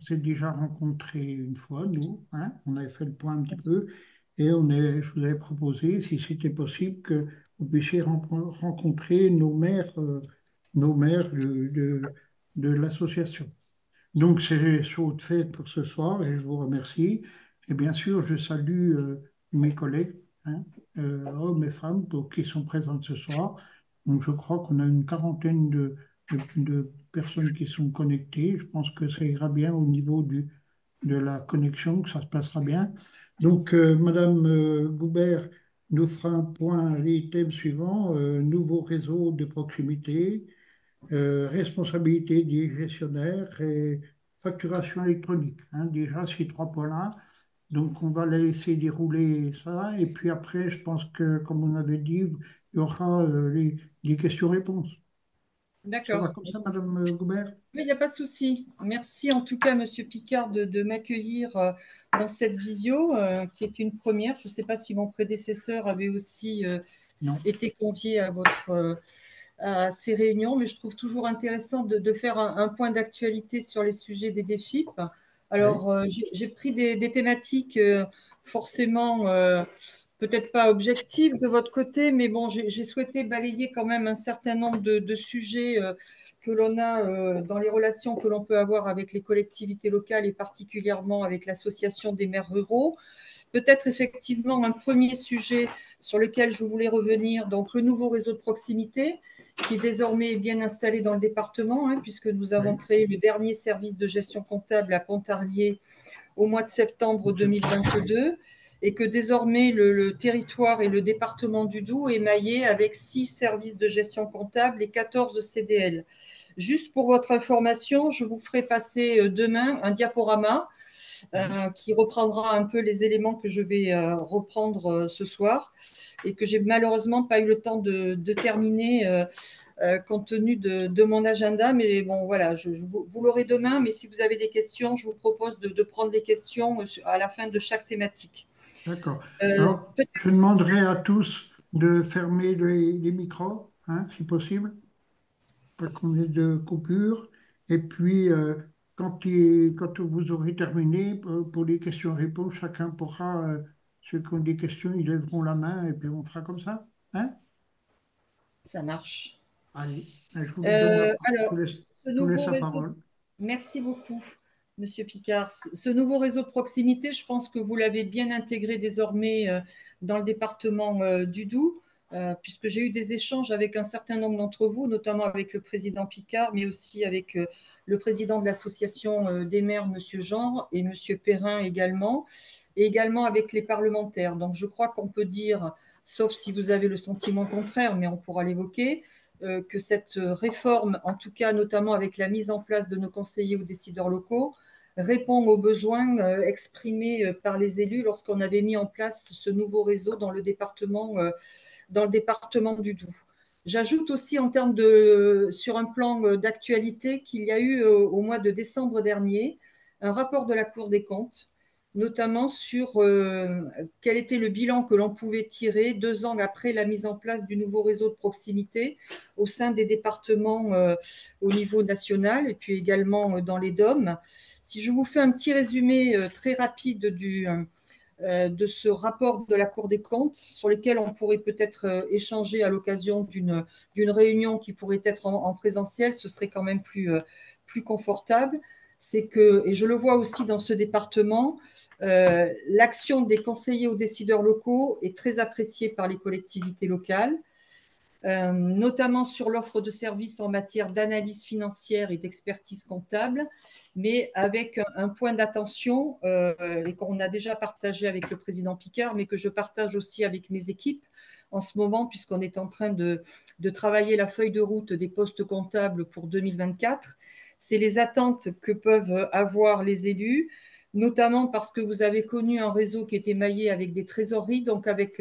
s'est déjà rencontrés une fois, nous, hein, on avait fait le point un petit peu, et je vous avais proposé, si c'était possible, que vous puissiez rencontrer nos maires de l'association. Donc, c'est chose faite pour ce soir et je vous remercie. Et bien sûr, je salue mes collègues, hein, hommes et femmes, qui sont présents ce soir. Donc, je crois qu'on a une quarantaine de personnes qui sont connectées. Je pense que ça ira bien au niveau de la connexion, que ça se passera bien. Donc, Madame Goubert nous fera un point, les thèmes suivants, nouveaux réseaux de proximité, responsabilité des gestionnaires et facturation électronique. Hein, déjà, ces trois points-là. Donc, on va laisser dérouler ça. Et puis après, je pense que, comme on avait dit, il y aura les questions-réponses. Ça va D'accord. comme ça, Madame Goubert? Mais il n'y a pas de souci. Merci en tout cas, Monsieur Picard, de m'accueillir dans cette visio qui est une première. Je ne sais pas si mon prédécesseur avait aussi Non. été convié à à ces réunions, mais je trouve toujours intéressant de faire un point d'actualité sur les sujets des défis. Oui. Alors, j'ai pris des thématiques forcément peut-être pas objectives de votre côté, mais bon, j'ai souhaité balayer quand même un certain nombre de sujets que l'on a dans les relations que l'on peut avoir avec les collectivités locales et particulièrement avec l'association des maires ruraux. Peut-être effectivement un premier sujet sur lequel je voulais revenir, donc le nouveau réseau de proximité qui est désormais bien installé dans le département, hein, puisque nous avons Oui. créé le dernier service de gestion comptable à Pontarlier au mois de septembre En septembre. Oui. 2022 et que désormais le territoire et le département du Doubs est maillé avec 6 services de gestion comptable et 14 CDL. Juste pour votre information, je vous ferai passer demain un diaporama Oui. qui reprendra un peu les éléments que je vais reprendre ce soir et que j'ai malheureusement pas eu le temps de terminer compte tenu de mon agenda. Mais bon, voilà, vous l'aurez demain. Mais si vous avez des questions, je vous propose de prendre des questions à la fin de chaque thématique. D'accord. Euh, Alors, je demanderai à tous de fermer les micros, hein, si possible, pas qu'on ait de coupure. Et puis, quand vous aurez terminé, pour les questions-réponses, chacun pourra, ceux qui ont des questions, ils lèveront la main et puis on fera comme ça. Hein? Ça marche. Allez, je vous donne Alors, ce je vous laisse nouveau la réseau, parole. merci beaucoup, Monsieur Picard. Ce nouveau réseau de proximité, je pense que vous l'avez bien intégré désormais dans le département du Doubs, puisque j'ai eu des échanges avec un certain nombre d'entre vous, notamment avec le président Picard, mais aussi avec le président de l'association des maires, Monsieur Jean, et Monsieur Perrin également, et également avec les parlementaires. Donc, je crois qu'on peut dire, sauf si vous avez le sentiment contraire, mais on pourra l'évoquer, que cette réforme, en tout cas notamment avec la mise en place de nos conseillers ou décideurs locaux, répond aux besoins exprimés par les élus lorsqu'on avait mis en place ce nouveau réseau dans le département du Doubs. J'ajoute aussi en termes sur un plan d'actualité qu'il y a eu au mois de décembre dernier un rapport de la Cour des comptes, notamment sur quel était le bilan que l'on pouvait tirer 2 ans après la mise en place du nouveau réseau de proximité au sein des départements au niveau national et puis également dans les DOM. Si je vous fais un petit résumé très rapide de ce rapport de la Cour des comptes sur lequel on pourrait peut-être échanger à l'occasion d'une réunion qui pourrait être en présentiel, ce serait quand même plus confortable. C'est que, et je le vois aussi dans ce département, l'action des conseillers aux décideurs locaux est très appréciée par les collectivités locales, notamment sur l'offre de services en matière d'analyse financière et d'expertise comptable, mais avec un point d'attention et qu'on a déjà partagé avec le président Picard, mais que je partage aussi avec mes équipes en ce moment, puisqu'on est en train de travailler la feuille de route des postes comptables pour 2024. C'est les attentes que peuvent avoir les élus, notamment parce que vous avez connu un réseau qui était maillé avec des trésoreries, donc avec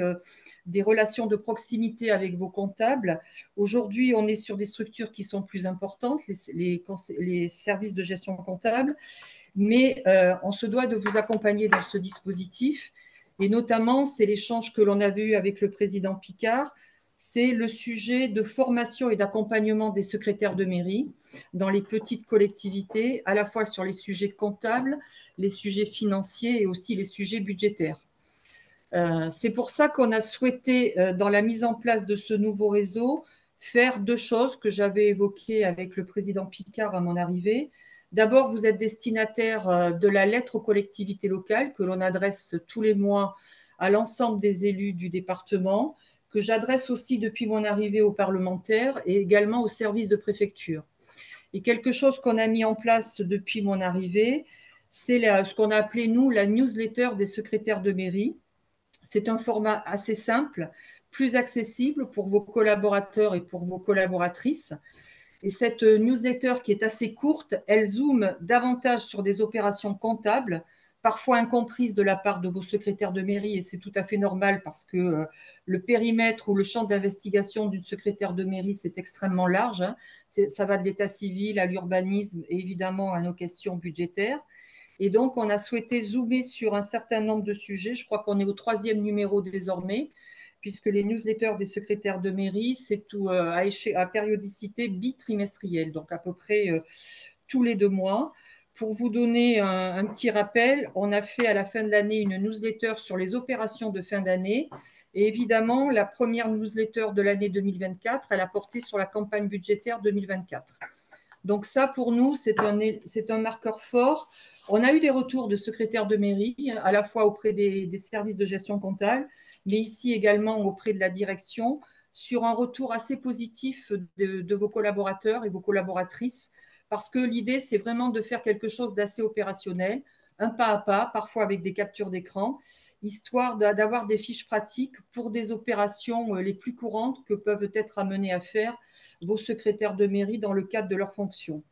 des relations de proximité avec vos comptables. Aujourd'hui, on est sur des structures qui sont plus importantes, les services de gestion comptable, mais on se doit de vous accompagner dans ce dispositif. Et notamment, c'est l'échange que l'on avait eu avec le président Picard c'est le sujet de formation et d'accompagnement des secrétaires de mairie dans les petites collectivités, à la fois sur les sujets comptables, les sujets financiers et aussi les sujets budgétaires. C'est pour ça qu'on a souhaité, dans la mise en place de ce nouveau réseau, faire deux choses que j'avais évoquées avec le président Picard à mon arrivée. D'abord, vous êtes destinataire de la lettre aux collectivités locales que l'on adresse tous les mois à l'ensemble des élus du département, que j'adresse aussi depuis mon arrivée aux parlementaires et également aux services de préfecture. Et quelque chose qu'on a mis en place depuis mon arrivée, c'est ce qu'on a appelé, nous, la newsletter des secrétaires de mairie. C'est un format assez simple, plus accessible pour vos collaborateurs et pour vos collaboratrices. Et cette newsletter qui est assez courte, elle zoome davantage sur des opérations comptables, parfois incomprises de la part de vos secrétaires de mairie, et c'est tout à fait normal parce que le périmètre ou le champ d'investigation d'une secrétaire de mairie, c'est extrêmement large. Hein. Ça va de l'état civil à l'urbanisme et évidemment à nos questions budgétaires. Et donc, on a souhaité zoomer sur un certain nombre de sujets. Je crois qu'on est au 3e numéro désormais, puisque les newsletters des secrétaires de mairie, c'est tout à périodicité bitrimestrielle, donc à peu près tous les 2 mois. Pour vous donner un petit rappel, on a fait à la fin de l'année une newsletter sur les opérations de fin d'année. Et évidemment, la première newsletter de l'année 2024, elle a porté sur la campagne budgétaire 2024. Donc ça, pour nous, c'est un marqueur fort. On a eu des retours de secrétaires de mairie, à la fois auprès des services de gestion comptable, mais ici également auprès de la direction, sur un retour assez positif de vos collaborateurs et vos collaboratrices, parce que l'idée, c'est vraiment de faire quelque chose d'assez opérationnel, un pas à pas, parfois avec des captures d'écran, histoire d'avoir des fiches pratiques pour des opérations les plus courantes que peuvent être amenées à faire vos secrétaires de mairie dans le cadre de leurs fonctions.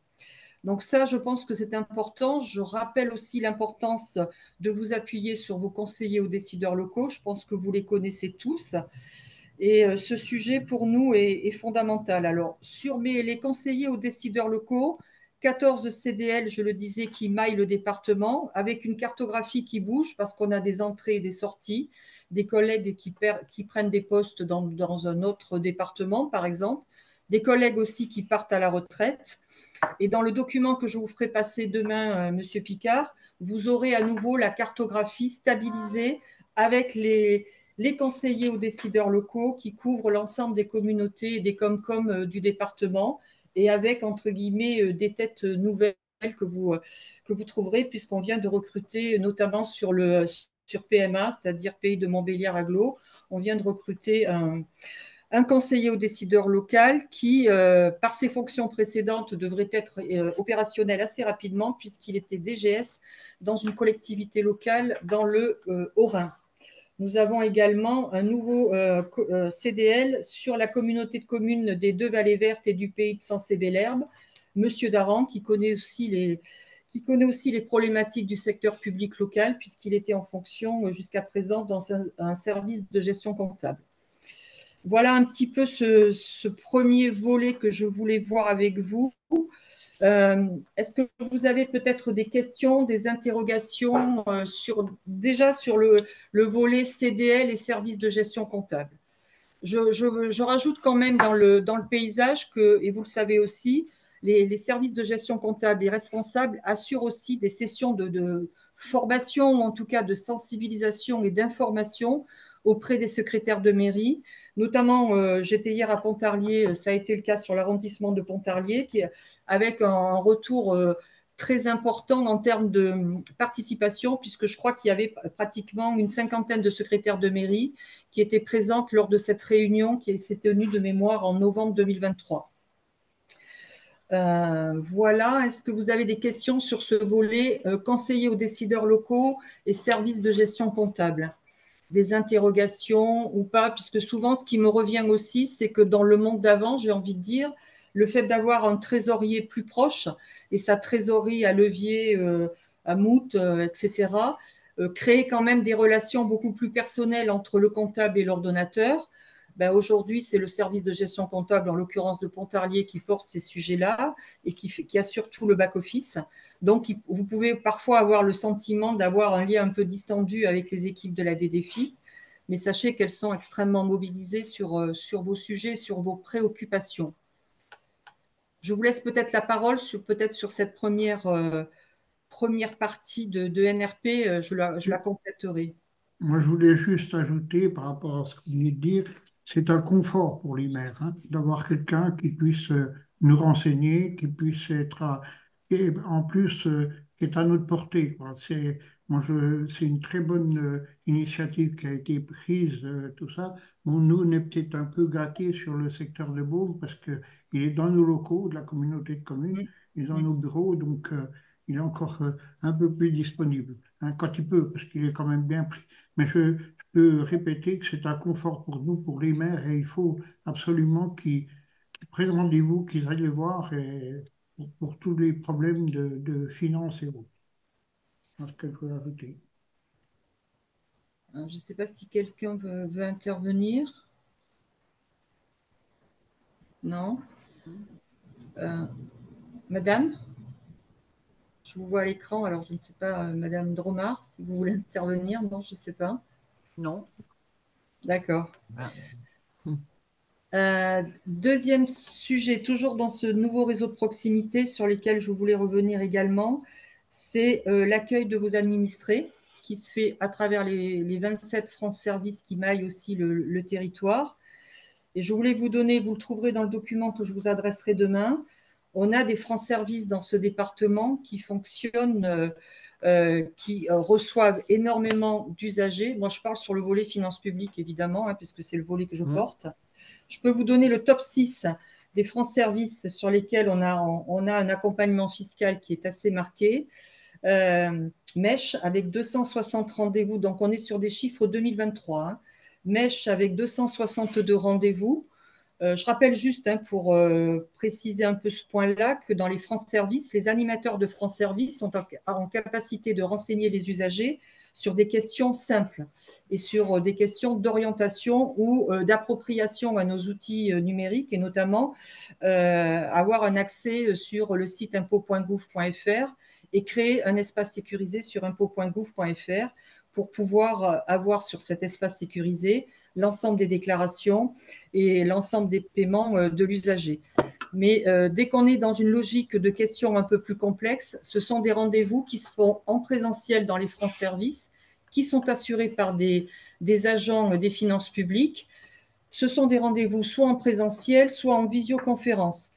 Donc ça, je pense que c'est important. Je rappelle aussi l'importance de vous appuyer sur vos conseillers ou décideurs locaux. Je pense que vous les connaissez tous. Et ce sujet, pour nous, est fondamental. Alors, sur les conseillers ou décideurs locaux, 14 CDL, je le disais, qui maillent le département, avec une cartographie qui bouge parce qu'on a des entrées et des sorties, des collègues qui prennent des postes dans un autre département, par exemple, des collègues aussi qui partent à la retraite. Et dans le document que je vous ferai passer demain, Monsieur Picard, vous aurez à nouveau la cartographie stabilisée avec les conseillers ou décideurs locaux qui couvrent l'ensemble des communautés et des COMCOM du département et avec, entre guillemets, des têtes nouvelles que vous trouverez puisqu'on vient de recruter notamment sur PMA, c'est-à-dire Pays de Montbéliard Agglo, on vient de recruter un conseiller au décideur local qui, par ses fonctions précédentes, devrait être opérationnel assez rapidement puisqu'il était DGS dans une collectivité locale dans le Haut-Rhin. Nous avons également un nouveau CDL sur la communauté de communes des Deux Vallées Vertes et du Pays de Sens-et-Bel-Herbe, Monsieur Daran, qui connaît aussi les problématiques du secteur public local, puisqu'il était en fonction jusqu'à présent dans un service de gestion comptable. Voilà un petit peu ce premier volet que je voulais voir avec vous. Est-ce que vous avez peut-être des questions, des interrogations déjà sur le volet CDL et services de gestion comptable? Je rajoute quand même dans le paysage que, et vous le savez aussi, les services de gestion comptable et responsables assurent aussi des sessions de formation ou en tout cas de sensibilisation et d'information auprès des secrétaires de mairie. Notamment, j'étais hier à Pontarlier, ça a été le cas sur l'arrondissement de Pontarlier, avec un retour très important en termes de participation, puisque je crois qu'il y avait pratiquement une cinquantaine de secrétaires de mairie qui étaient présentes lors de cette réunion qui s'est tenue de mémoire en novembre 2023. Voilà, est-ce que vous avez des questions sur ce volet conseiller aux décideurs locaux et services de gestion comptable? Des interrogations ou pas, puisque souvent ce qui me revient aussi, c'est que dans le monde d'avant, j'ai envie de dire, le fait d'avoir un trésorier plus proche et sa trésorerie à levier, à mout, etc., créer quand même des relations beaucoup plus personnelles entre le comptable et l'ordonnateur. Ben aujourd'hui, c'est le service de gestion comptable, en l'occurrence de Pontarlier, qui porte ces sujets-là et qui assure tout le back-office. Donc, vous pouvez parfois avoir le sentiment d'avoir un lien un peu distendu avec les équipes de la DDFI. mais sachez qu'elles sont extrêmement mobilisées sur vos sujets, sur vos préoccupations. Je vous laisse peut-être la parole peut-être sur cette première partie de NRP, je la compléterai. Moi, je voulais juste ajouter par rapport à ce que vous venez de dire, c'est un confort pour les maires, hein, d'avoir quelqu'un qui puisse nous renseigner, qui puisse être et en plus qui est à notre portée, quoi. C'est une très bonne initiative qui a été prise, tout ça. Bon, nous, on est peut-être un peu gâtés sur le secteur de Beaume parce que il est dans nos locaux de la communauté de communes, Mm, il est dans mm. nos bureaux, donc il est encore un peu plus disponible, hein, quand il peut, parce qu'il est quand même bien pris. Mais je peux répéter que c'est un confort pour nous, pour les maires, et il faut absolument qu'ils prennent rendez-vous, qu'ils aillent le voir pour tous les problèmes de finances et autres. C'est ce que je veux ajouter. Je ne sais pas si quelqu'un veut intervenir. Non. Euh, Madame, je vous vois à l'écran, alors je ne sais pas, Madame Dromard, si vous voulez intervenir. Non, je ne sais pas. Non. D'accord. Ah. Deuxième sujet, toujours dans ce nouveau réseau de proximité sur lequel je voulais revenir également, c'est l'accueil de vos administrés qui se fait à travers les 27 France Services qui maillent aussi le territoire. Et je voulais vous donner, vous le trouverez dans le document que je vous adresserai demain, on a des France Services dans ce département qui fonctionnent, qui reçoivent énormément d'usagers. Moi, je parle sur le volet finances publiques, évidemment, hein, puisque c'est le volet que je porte. Je peux vous donner le top 6 des France Services sur lesquels on a un accompagnement fiscal qui est assez marqué. Mèche avec 260 rendez-vous, donc on est sur des chiffres 2023. Hein. Mèche avec 262 rendez-vous. Je rappelle juste, hein, pour préciser un peu ce point-là, que dans les France Services, les animateurs de France Services sont en capacité de renseigner les usagers sur des questions simples et sur des questions d'orientation ou d'appropriation à nos outils numériques et notamment avoir un accès sur le site impôt.gouv.fr et créer un espace sécurisé sur impôt.gouv.fr pour pouvoir avoir sur cet espace sécurisé l'ensemble des déclarations et l'ensemble des paiements de l'usager. Mais dès qu'on est dans une logique de questions un peu plus complexes, ce sont des rendez-vous qui se font en présentiel dans les France Services, qui sont assurés par des agents des finances publiques. Ce sont des rendez-vous soit en présentiel, soit en visioconférence.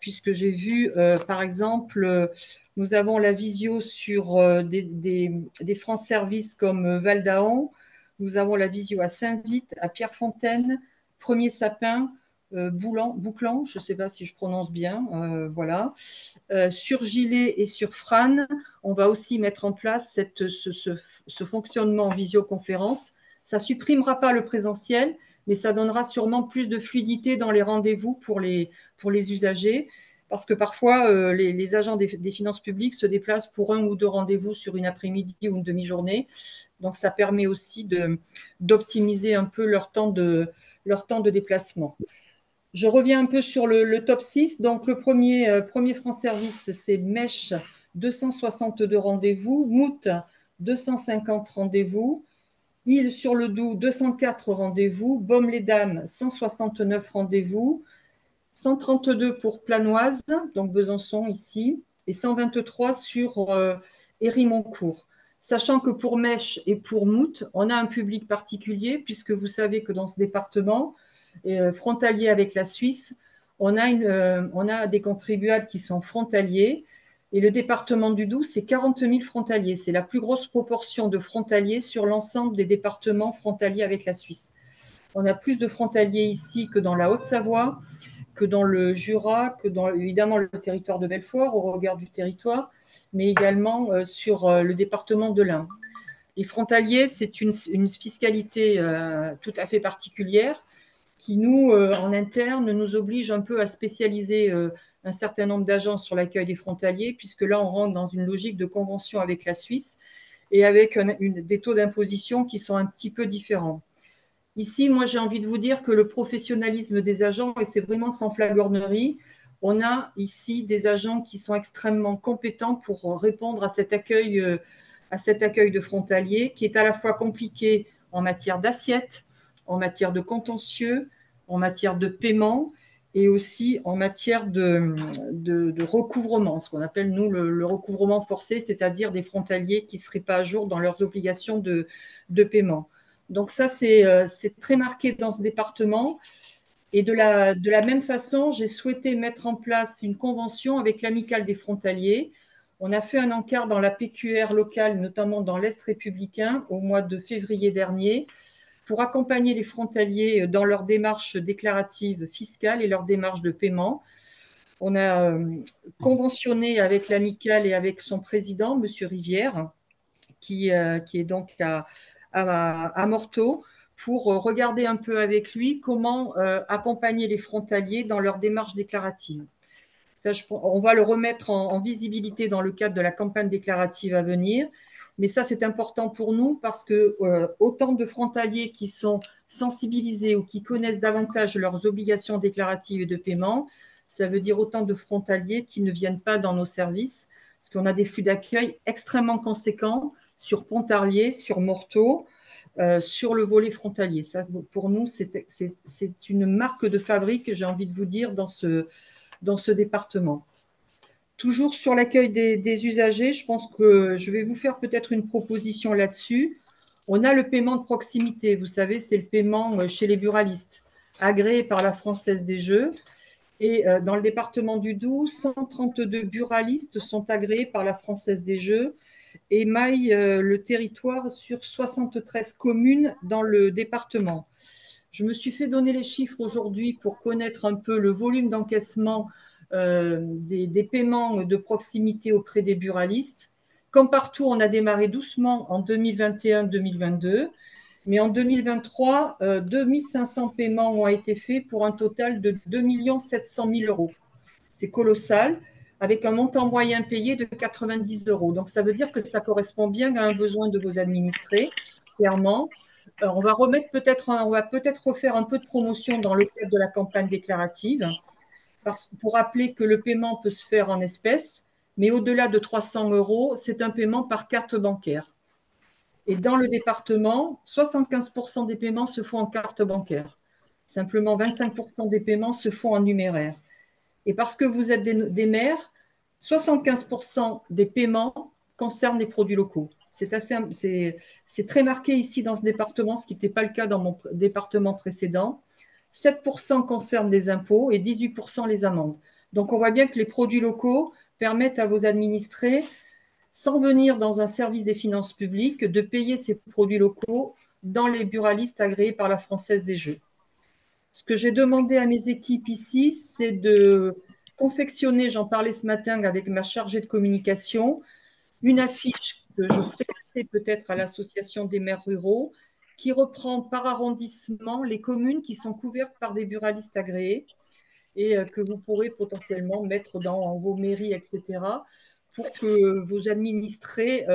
Puisque j'ai vu, par exemple, nous avons la visio sur des France Services comme Val d'Aon, nous avons la visio à Saint-Vite, à Pierrefontaine, Premier Sapin, Bouclan, je ne sais pas si je prononce bien, voilà. Sur Gilet et sur Frane, on va aussi mettre en place ce fonctionnement en visioconférence. Ça ne supprimera pas le présentiel, mais ça donnera sûrement plus de fluidité dans les rendez-vous pour les usagers. Parce que parfois, les agents des finances publiques se déplacent pour un ou deux rendez-vous sur une après-midi ou une demi-journée. Donc, ça permet aussi d'optimiser un peu leur temps de déplacement. Je reviens un peu sur le top 6. Donc, le premier France Service, c'est Mèche, 262 rendez-vous. Mout, 250 rendez-vous. Île-sur-le-Doubs, 204 rendez-vous. Baume-les-Dames, 169 rendez-vous. 132 pour Planoise, donc Besançon ici, et 123 sur Hérimoncourt. Sachant que pour Mèche et pour Mout, on a un public particulier, puisque vous savez que dans ce département, frontalier avec la Suisse, on a des contribuables qui sont frontaliers, et le département du Doubs, c'est 40 000 frontaliers. C'est la plus grosse proportion de frontaliers sur l'ensemble des départements frontaliers avec la Suisse. On a plus de frontaliers ici que dans la Haute-Savoie, que dans le Jura, que dans évidemment le territoire de Belfort au regard du territoire, mais également sur le département de l'Ain. Les frontaliers, c'est une fiscalité tout à fait particulière qui, nous, en interne, nous oblige un peu à spécialiser un certain nombre d'agents sur l'accueil des frontaliers, puisque là, on rentre dans une logique de convention avec la Suisse et avec des taux d'imposition qui sont un petit peu différents. Ici, moi, j'ai envie de vous dire que le professionnalisme des agents, et c'est vraiment sans flagornerie, on a ici des agents qui sont extrêmement compétents pour répondre à cet accueil de frontaliers, qui est à la fois compliqué en matière d'assiette, en matière de contentieux, en matière de paiement et aussi en matière de recouvrement, ce qu'on appelle, nous, le recouvrement forcé, c'est-à-dire des frontaliers qui ne seraient pas à jour dans leurs obligations de paiement. Donc ça, c'est très marqué dans ce département. Et de la même façon, j'ai souhaité mettre en place une convention avec l'Amicale des frontaliers. On a fait un encart dans la PQR locale, notamment dans l'Est républicain, au mois de février dernier, pour accompagner les frontaliers dans leurs démarches déclaratives fiscales et leurs démarches de paiement. On a conventionné avec l'Amicale et avec son président, M. Rivière, qui est donc à Morteau, pour regarder un peu avec lui comment accompagner les frontaliers dans leurs démarches déclaratives. Ça, on va le remettre en visibilité dans le cadre de la campagne déclarative à venir. Mais ça, c'est important pour nous parce que autant de frontaliers qui sont sensibilisés ou qui connaissent davantage leurs obligations déclaratives et de paiement, ça veut dire autant de frontaliers qui ne viennent pas dans nos services, parce qu'on a des flux d'accueil extrêmement conséquents sur Pontarlier, sur Morteau, sur le volet frontalier. Ça, pour nous, c'est une marque de fabrique, j'ai envie de vous dire, dans ce département. Toujours sur l'accueil des usagers, je pense que je vais vous faire peut-être une proposition là-dessus. On a le paiement de proximité, vous savez, c'est le paiement chez les buralistes, agréé par la Française des Jeux. Et dans le département du Doubs, 132 buralistes sont agréés par la Française des Jeux et maillent le territoire sur 73 communes dans le département. Je me suis fait donner les chiffres aujourd'hui pour connaître un peu le volume d'encaissement des paiements de proximité auprès des buralistes. Comme partout, on a démarré doucement en 2021-2022, mais en 2023, 2500 paiements ont été faits pour un total de 2 700 000 euros. C'est colossal, avec un montant moyen payé de 90 euros. Donc, ça veut dire que ça correspond bien à un besoin de vos administrés, clairement. On va peut-être refaire un peu de promotion dans le cadre de la campagne déclarative pour rappeler que le paiement peut se faire en espèces, mais au-delà de 300 euros, c'est un paiement par carte bancaire. Et dans le département, 75% des paiements se font en carte bancaire. Simplement, 25% des paiements se font en numéraire. Et parce que vous êtes des maires, 75% des paiements concernent les produits locaux. C'est très marqué ici dans ce département, ce qui n'était pas le cas dans mon département précédent. 7% concernent les impôts et 18% les amendes. Donc, on voit bien que les produits locaux permettent à vos administrés, sans venir dans un service des finances publiques, de payer ces produits locaux dans les buralistes agréés par la Française des Jeux. Ce que j'ai demandé à mes équipes ici, c'est de confectionner, j'en parlais ce matin avec ma chargée de communication, une affiche que je ferai passer peut-être à l'association des maires ruraux, qui reprend par arrondissement les communes qui sont couvertes par des buralistes agréés et que vous pourrez potentiellement mettre dans vos mairies, etc., pour que vos administrés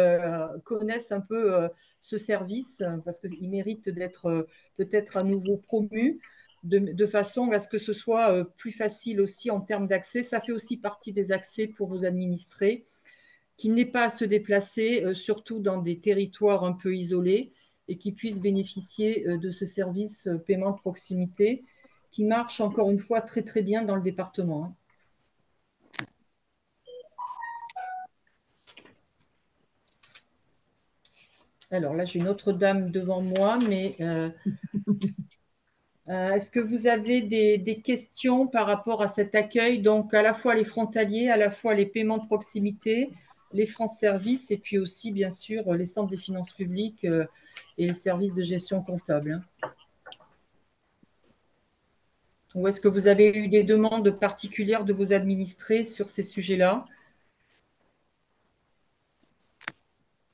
connaissent un peu ce service, parce qu'il mérite d'être peut-être à nouveau promu, de façon à ce que ce soit plus facile aussi en termes d'accès. Ça fait aussi partie des accès pour vos administrés, qui n'aient pas à se déplacer, surtout dans des territoires un peu isolés, et qui puissent bénéficier de ce service paiement de proximité qui marche encore une fois très très bien dans le département. Alors là, j'ai une autre dame devant moi, mais est-ce que vous avez des questions par rapport à cet accueil? Donc, à la fois les frontaliers, à la fois les paiements de proximité, les France Services et puis aussi, bien sûr, les centres des finances publiques et les services de gestion comptable. Ou est-ce que vous avez eu des demandes particulières de vos administrés sur ces sujets-là?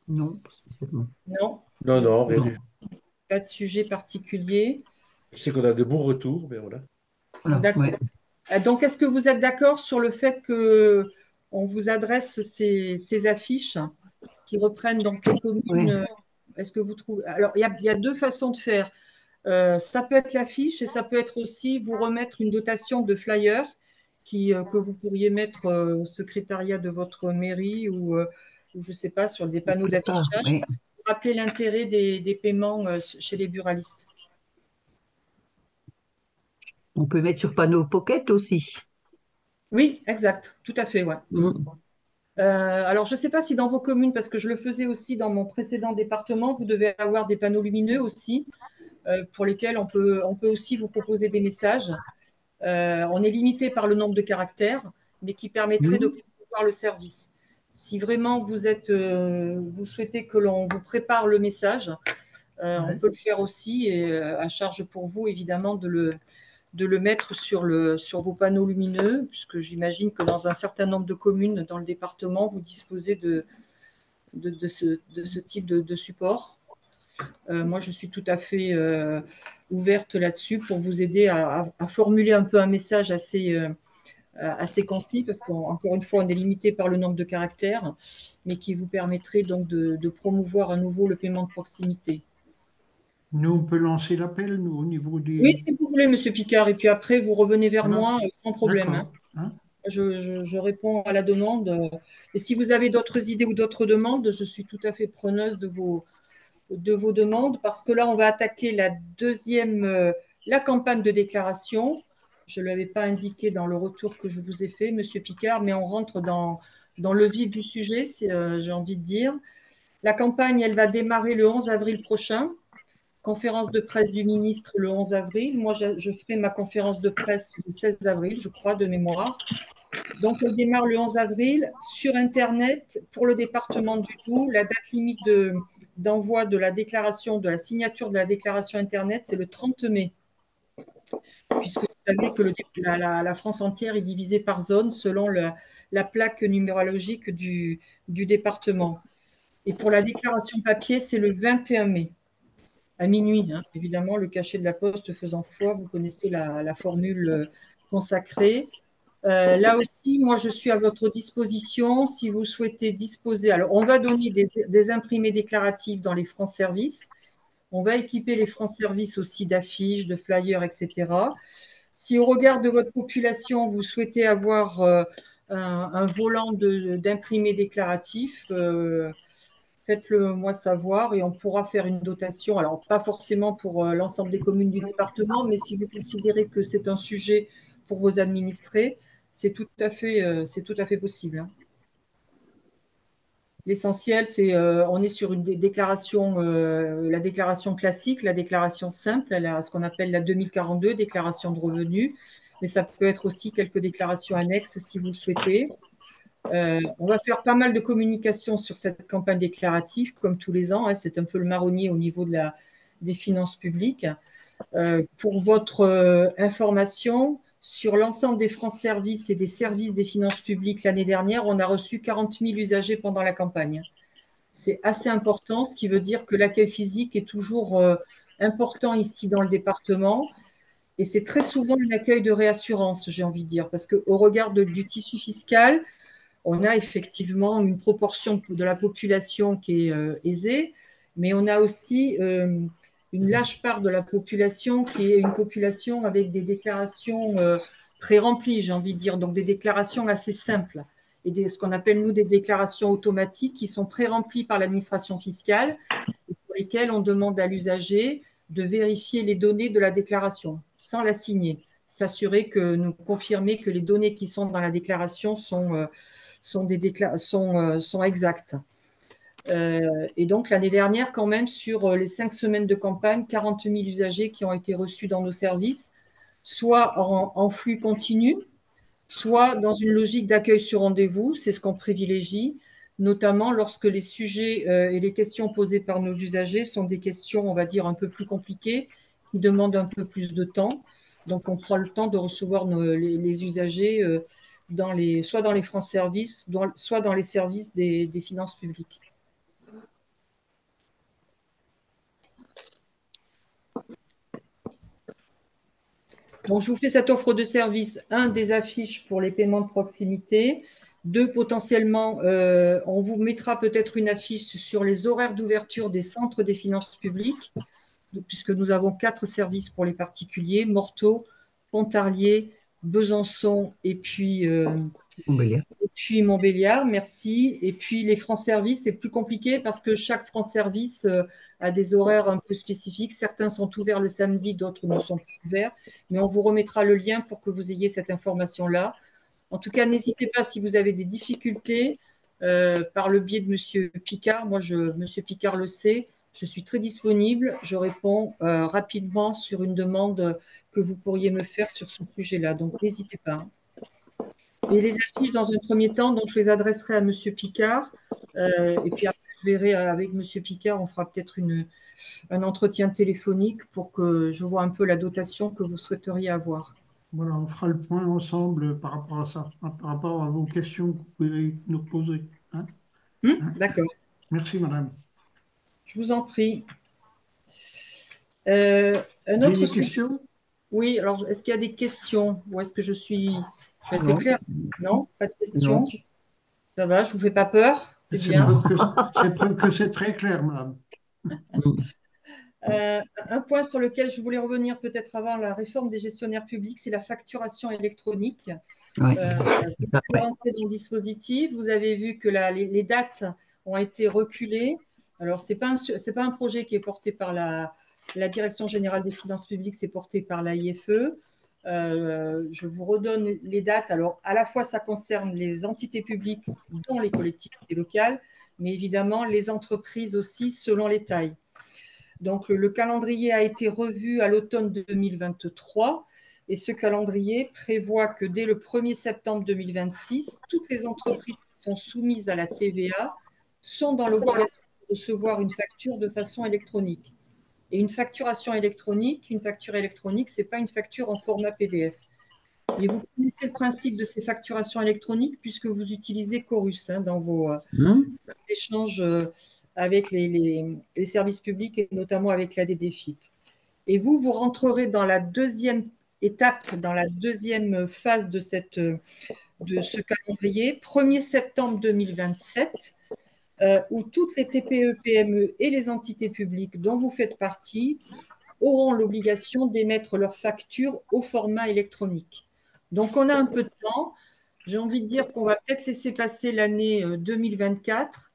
Non, c'est bon. Non, Non, non, rien du tout. pas de sujet particulier. Je sais qu'on a de bons retours, mais voilà. Voilà, D'accord. ouais. Donc, est-ce que vous êtes d'accord sur le fait qu'on vous adresse ces affiches qui reprennent donc les communes? Est-ce que vous trouvez… Alors, il y a deux façons de faire. Ça peut être l'affiche et ça peut être aussi vous remettre une dotation de flyers que vous pourriez mettre au secrétariat de votre mairie ou je ne sais pas, sur des panneaux d'affichage. Oui. rappeler l'intérêt des paiements chez les buralistes. On peut mettre sur panneau Pocket aussi. Oui, exact, tout à fait, ouais. Mm. Alors, je ne sais pas si dans vos communes, parce que je le faisais aussi dans mon précédent département, vous devez avoir des panneaux lumineux aussi, pour lesquels on peut aussi vous proposer des messages. On est limité par le nombre de caractères, mais qui permettrait de Mm. promouvoir le service. Si vraiment vous souhaitez que l'on vous prépare le message, on Ouais. peut le faire aussi, et à charge pour vous, évidemment, de le mettre sur vos panneaux lumineux, puisque j'imagine que dans un certain nombre de communes dans le département, vous disposez de ce type de support. Moi, je suis tout à fait ouverte là-dessus pour vous aider à formuler un peu un message assez concis, parce qu'encore une fois, on est limité par le nombre de caractères, mais qui vous permettrait donc de promouvoir à nouveau le paiement de proximité. Nous, on peut lancer l'appel, nous, au niveau Oui, des... si vous voulez, Monsieur Picard, et puis après, vous revenez vers Voilà, moi sans problème, hein. d'accord. Hein. Je réponds à la demande. Et si vous avez d'autres idées ou d'autres demandes, je suis tout à fait preneuse de vos demandes, parce que là, on va attaquer la campagne de déclaration. Je ne l'avais pas indiqué dans le retour que je vous ai fait, Monsieur Picard, mais on rentre dans le vif du sujet, j'ai envie de dire. La campagne, elle va démarrer le 11 avril prochain. Conférence de presse du ministre le 11 avril. Moi, je ferai ma conférence de presse le 16 avril, je crois, de mémoire. Donc, elle démarre le 11 avril. Sur Internet, pour le département du Doubs, la date limite d'envoi de la déclaration, de la signature de la déclaration Internet, c'est le 30 mai. Puisque vous savez que la France entière est divisée par zone selon la plaque numérologique du département. Et pour la déclaration papier, c'est le 21 mai, à minuit, hein. Évidemment, le cachet de la poste faisant foi, vous connaissez la formule consacrée. Là aussi, moi, je suis à votre disposition si vous souhaitez disposer. Alors, on va donner des imprimés déclaratifs dans les France-Service. On va équiper les France-Service aussi d'affiches, de flyers, etc. Si au regard de votre population, vous souhaitez avoir un volant d'imprimés déclaratifs, faites-le moi savoir et on pourra faire une dotation. Alors, pas forcément pour l'ensemble des communes du département, mais si vous considérez que c'est un sujet pour vos administrés, c'est tout à fait possible, hein. L'essentiel, on est sur une déclaration, la déclaration classique, la déclaration simple, ce qu'on appelle la 2042, déclaration de revenus, mais ça peut être aussi quelques déclarations annexes si vous le souhaitez. On va faire pas mal de communication sur cette campagne déclarative, comme tous les ans, hein, c'est un peu le marronnier au niveau des finances publiques. Pour votre information, sur l'ensemble des France Services et des services des finances publiques l'année dernière, on a reçu 40 000 usagers pendant la campagne. C'est assez important, ce qui veut dire que l'accueil physique est toujours important ici dans le département. Et c'est très souvent un accueil de réassurance, j'ai envie de dire, parce qu'au regard du tissu fiscal, on a effectivement une proportion de la population qui est aisée, mais on a aussi une large part de la population qui est une population avec des déclarations pré-remplies, j'ai envie de dire, donc des déclarations assez simples et ce qu'on appelle, nous, des déclarations automatiques qui sont pré-remplies par l'administration fiscale et pour lesquelles on demande à l'usager de vérifier les données de la déclaration sans la signer, s'assurer que nous confirmer que les données qui sont dans la déclaration sont exactes. Et donc, l'année dernière, quand même, sur les 5 semaines de campagne, 40 000 usagers qui ont été reçus dans nos services, soit en flux continu, soit dans une logique d'accueil sur rendez-vous. C'est ce qu'on privilégie, notamment lorsque les sujets et les questions posées par nos usagers sont des questions, on va dire, un peu plus compliquées, qui demandent un peu plus de temps. Donc, on prend le temps de recevoir les usagers soit dans les France Services, soit dans les services des finances publiques. Donc, je vous fais cette offre de service. Un, des affiches pour les paiements de proximité. Deux, potentiellement, on vous mettra peut-être une affiche sur les horaires d'ouverture des centres des finances publiques, puisque nous avons 4 services pour les particuliers, Morteau, Pontarlier, Besançon et puis Montbéliard. Et puis Montbéliard, merci. Et puis les France Service, c'est plus compliqué parce que chaque France Service a des horaires un peu spécifiques. Certains sont ouverts le samedi, d'autres ne sont pas ouverts. Mais on vous remettra le lien pour que vous ayez cette information-là. En tout cas, n'hésitez pas si vous avez des difficultés par le biais de Monsieur Picard. Moi, Monsieur Picard le sait. Je suis très disponible. Je réponds rapidement sur une demande que vous pourriez me faire sur ce sujet-là. Donc, n'hésitez pas. Et les affiches, dans un premier temps, donc je les adresserai à Monsieur Picard. Et puis après, je verrai avec Monsieur Picard, on fera peut-être un entretien téléphonique pour que je vois un peu la dotation que vous souhaiteriez avoir. Voilà, on fera le point ensemble par rapport à ça, hein, par rapport à vos questions que vous pouvez nous poser. Hein. Hein. D'accord, Merci, madame. je vous en prie. Un Vous avez autre des sujet. questions? Oui, alors est-ce qu'il y a des questions ou est-ce que je suis assez Non, claire? Non, pas de non. questions. Ça va, je ne vous fais pas peur, c'est C'est bien. preuve que c'est très clair, madame. Mm. Un point sur lequel je voulais revenir peut-être avant la réforme des gestionnaires publics, c'est la facturation électronique. Ouais. Vous Ça, pouvez ouais. rentrer dans le dispositif. Vous avez vu que les dates ont été reculées. Alors, ce n'est pas un projet qui est porté par la Direction générale des finances publiques, c'est porté par l'AIFE. Je vous redonne les dates. Alors, à la fois, ça concerne les entités publiques, dont les collectivités locales, mais évidemment les entreprises aussi, selon les tailles. Donc, le calendrier a été revu à l'automne 2023 et ce calendrier prévoit que dès le 1er septembre 2026, toutes les entreprises qui sont soumises à la TVA sont dans l'obligation de recevoir une facture de façon électronique. Et une facture électronique, ce n'est pas une facture en format PDF. Et vous connaissez le principe de ces facturations électroniques puisque vous utilisez Chorus dans vos Mm. échanges avec les services publics et notamment avec la DDFIP. Et vous rentrerez dans la deuxième étape, dans la deuxième phase de ce calendrier, 1er septembre 2027, où toutes les TPE, PME et les entités publiques dont vous faites partie auront l'obligation d'émettre leurs factures au format électronique. Donc, on a un peu de temps. J'ai envie de dire qu'on va peut-être laisser passer l'année 2024,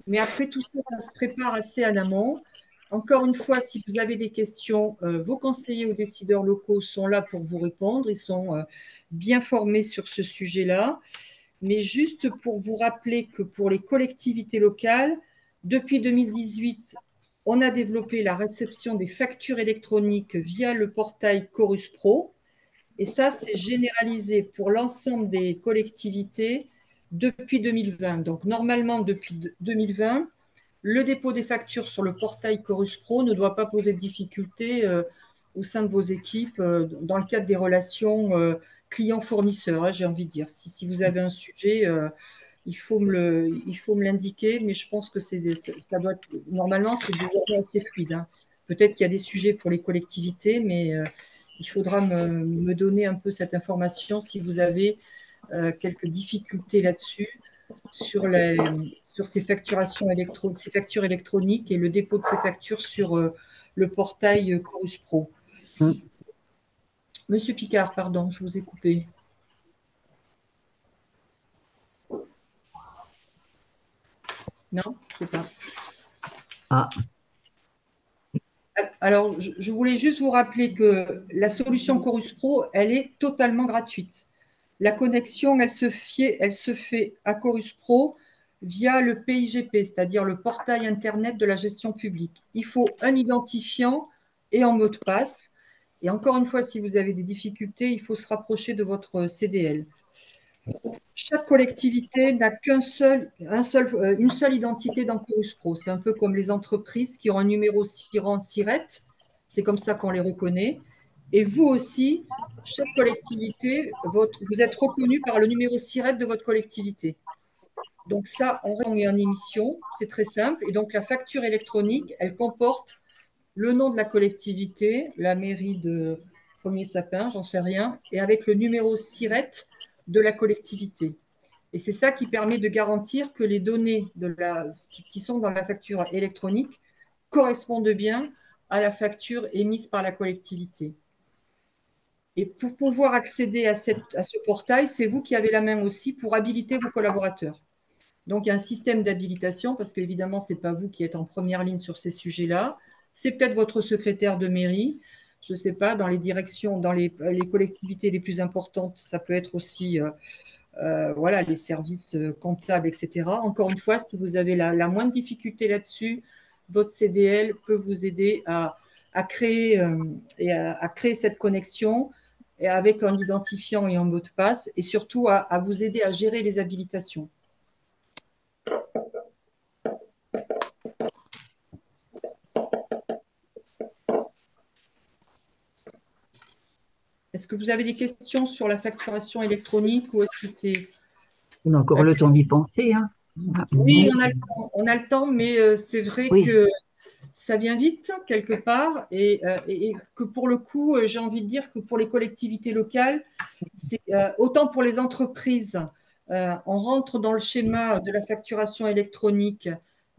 mais après tout ça, ça se prépare assez en amont. Encore une fois, si vous avez des questions, vos conseillers ou décideurs locaux sont là pour vous répondre. Ils sont bien formés sur ce sujet-là. Mais juste pour vous rappeler que pour les collectivités locales, depuis 2018, on a développé la réception des factures électroniques via le portail Chorus Pro. Et ça, c'est généralisé pour l'ensemble des collectivités depuis 2020. Donc, normalement, depuis 2020, le dépôt des factures sur le portail Chorus Pro ne doit pas poser de difficultés au sein de vos équipes dans le cadre des relations clients-fournisseurs, j'ai envie de dire. Si vous avez un sujet, il faut me l'indiquer, mais je pense que normalement, c'est désormais assez fluide. Peut-être qu'il y a des sujets pour les collectivités, mais il faudra me donner un peu cette information si vous avez quelques difficultés là-dessus sur ces ces factures électroniques et le dépôt de ces factures sur le portail Chorus Pro. Mm. Monsieur Picard, pardon, je vous ai coupé. Non, je ne sais pas. Ah, Alors, je voulais juste vous rappeler que la solution Chorus Pro, elle est totalement gratuite. La connexion, elle se fait à Chorus Pro via le PIGP, c'est-à-dire le portail Internet de la gestion publique. Il faut un identifiant et un mot de passe. Et encore une fois, si vous avez des difficultés, il faut se rapprocher de votre CDL. Chaque collectivité n'a une seule identité dans Chorus Pro. C'est un peu comme les entreprises qui ont un numéro SIRAN, SIRET. C'est comme ça qu'on les reconnaît. Et vous aussi, chaque collectivité, vous êtes reconnu par le numéro SIRET de votre collectivité. Donc ça, on est en émission, c'est très simple. Et donc la facture électronique, elle comporte le nom de la collectivité, la mairie de Premier Sapin, j'en sais rien, et avec le numéro SIRET de la collectivité. Et c'est ça qui permet de garantir que les données qui sont dans la facture électronique correspondent bien à la facture émise par la collectivité. Et pour pouvoir accéder à ce portail, c'est vous qui avez la main aussi pour habiliter vos collaborateurs. Donc, il y a un système d'habilitation parce qu'évidemment, ce n'est pas vous qui êtes en première ligne sur ces sujets-là. C'est peut-être votre secrétaire de mairie. Je ne sais pas, dans les directions, dans les collectivités les plus importantes, ça peut être aussi voilà, les services comptables, etc. Encore une fois, si vous avez la moindre difficulté là-dessus, votre CDL peut vous aider à créer, à créer cette connexion et avec un identifiant et un mot de passe et surtout à vous aider à gérer les habilitations. Est-ce que vous avez des questions sur la facturation électronique ou est-ce que c'est… On a encore le temps d'y penser, hein. Oui, Oui, on a le temps, mais c'est vrai oui. que ça vient vite quelque part et que pour le coup, j'ai envie de dire que pour les collectivités locales, c'est autant pour les entreprises, on rentre dans le schéma de la facturation électronique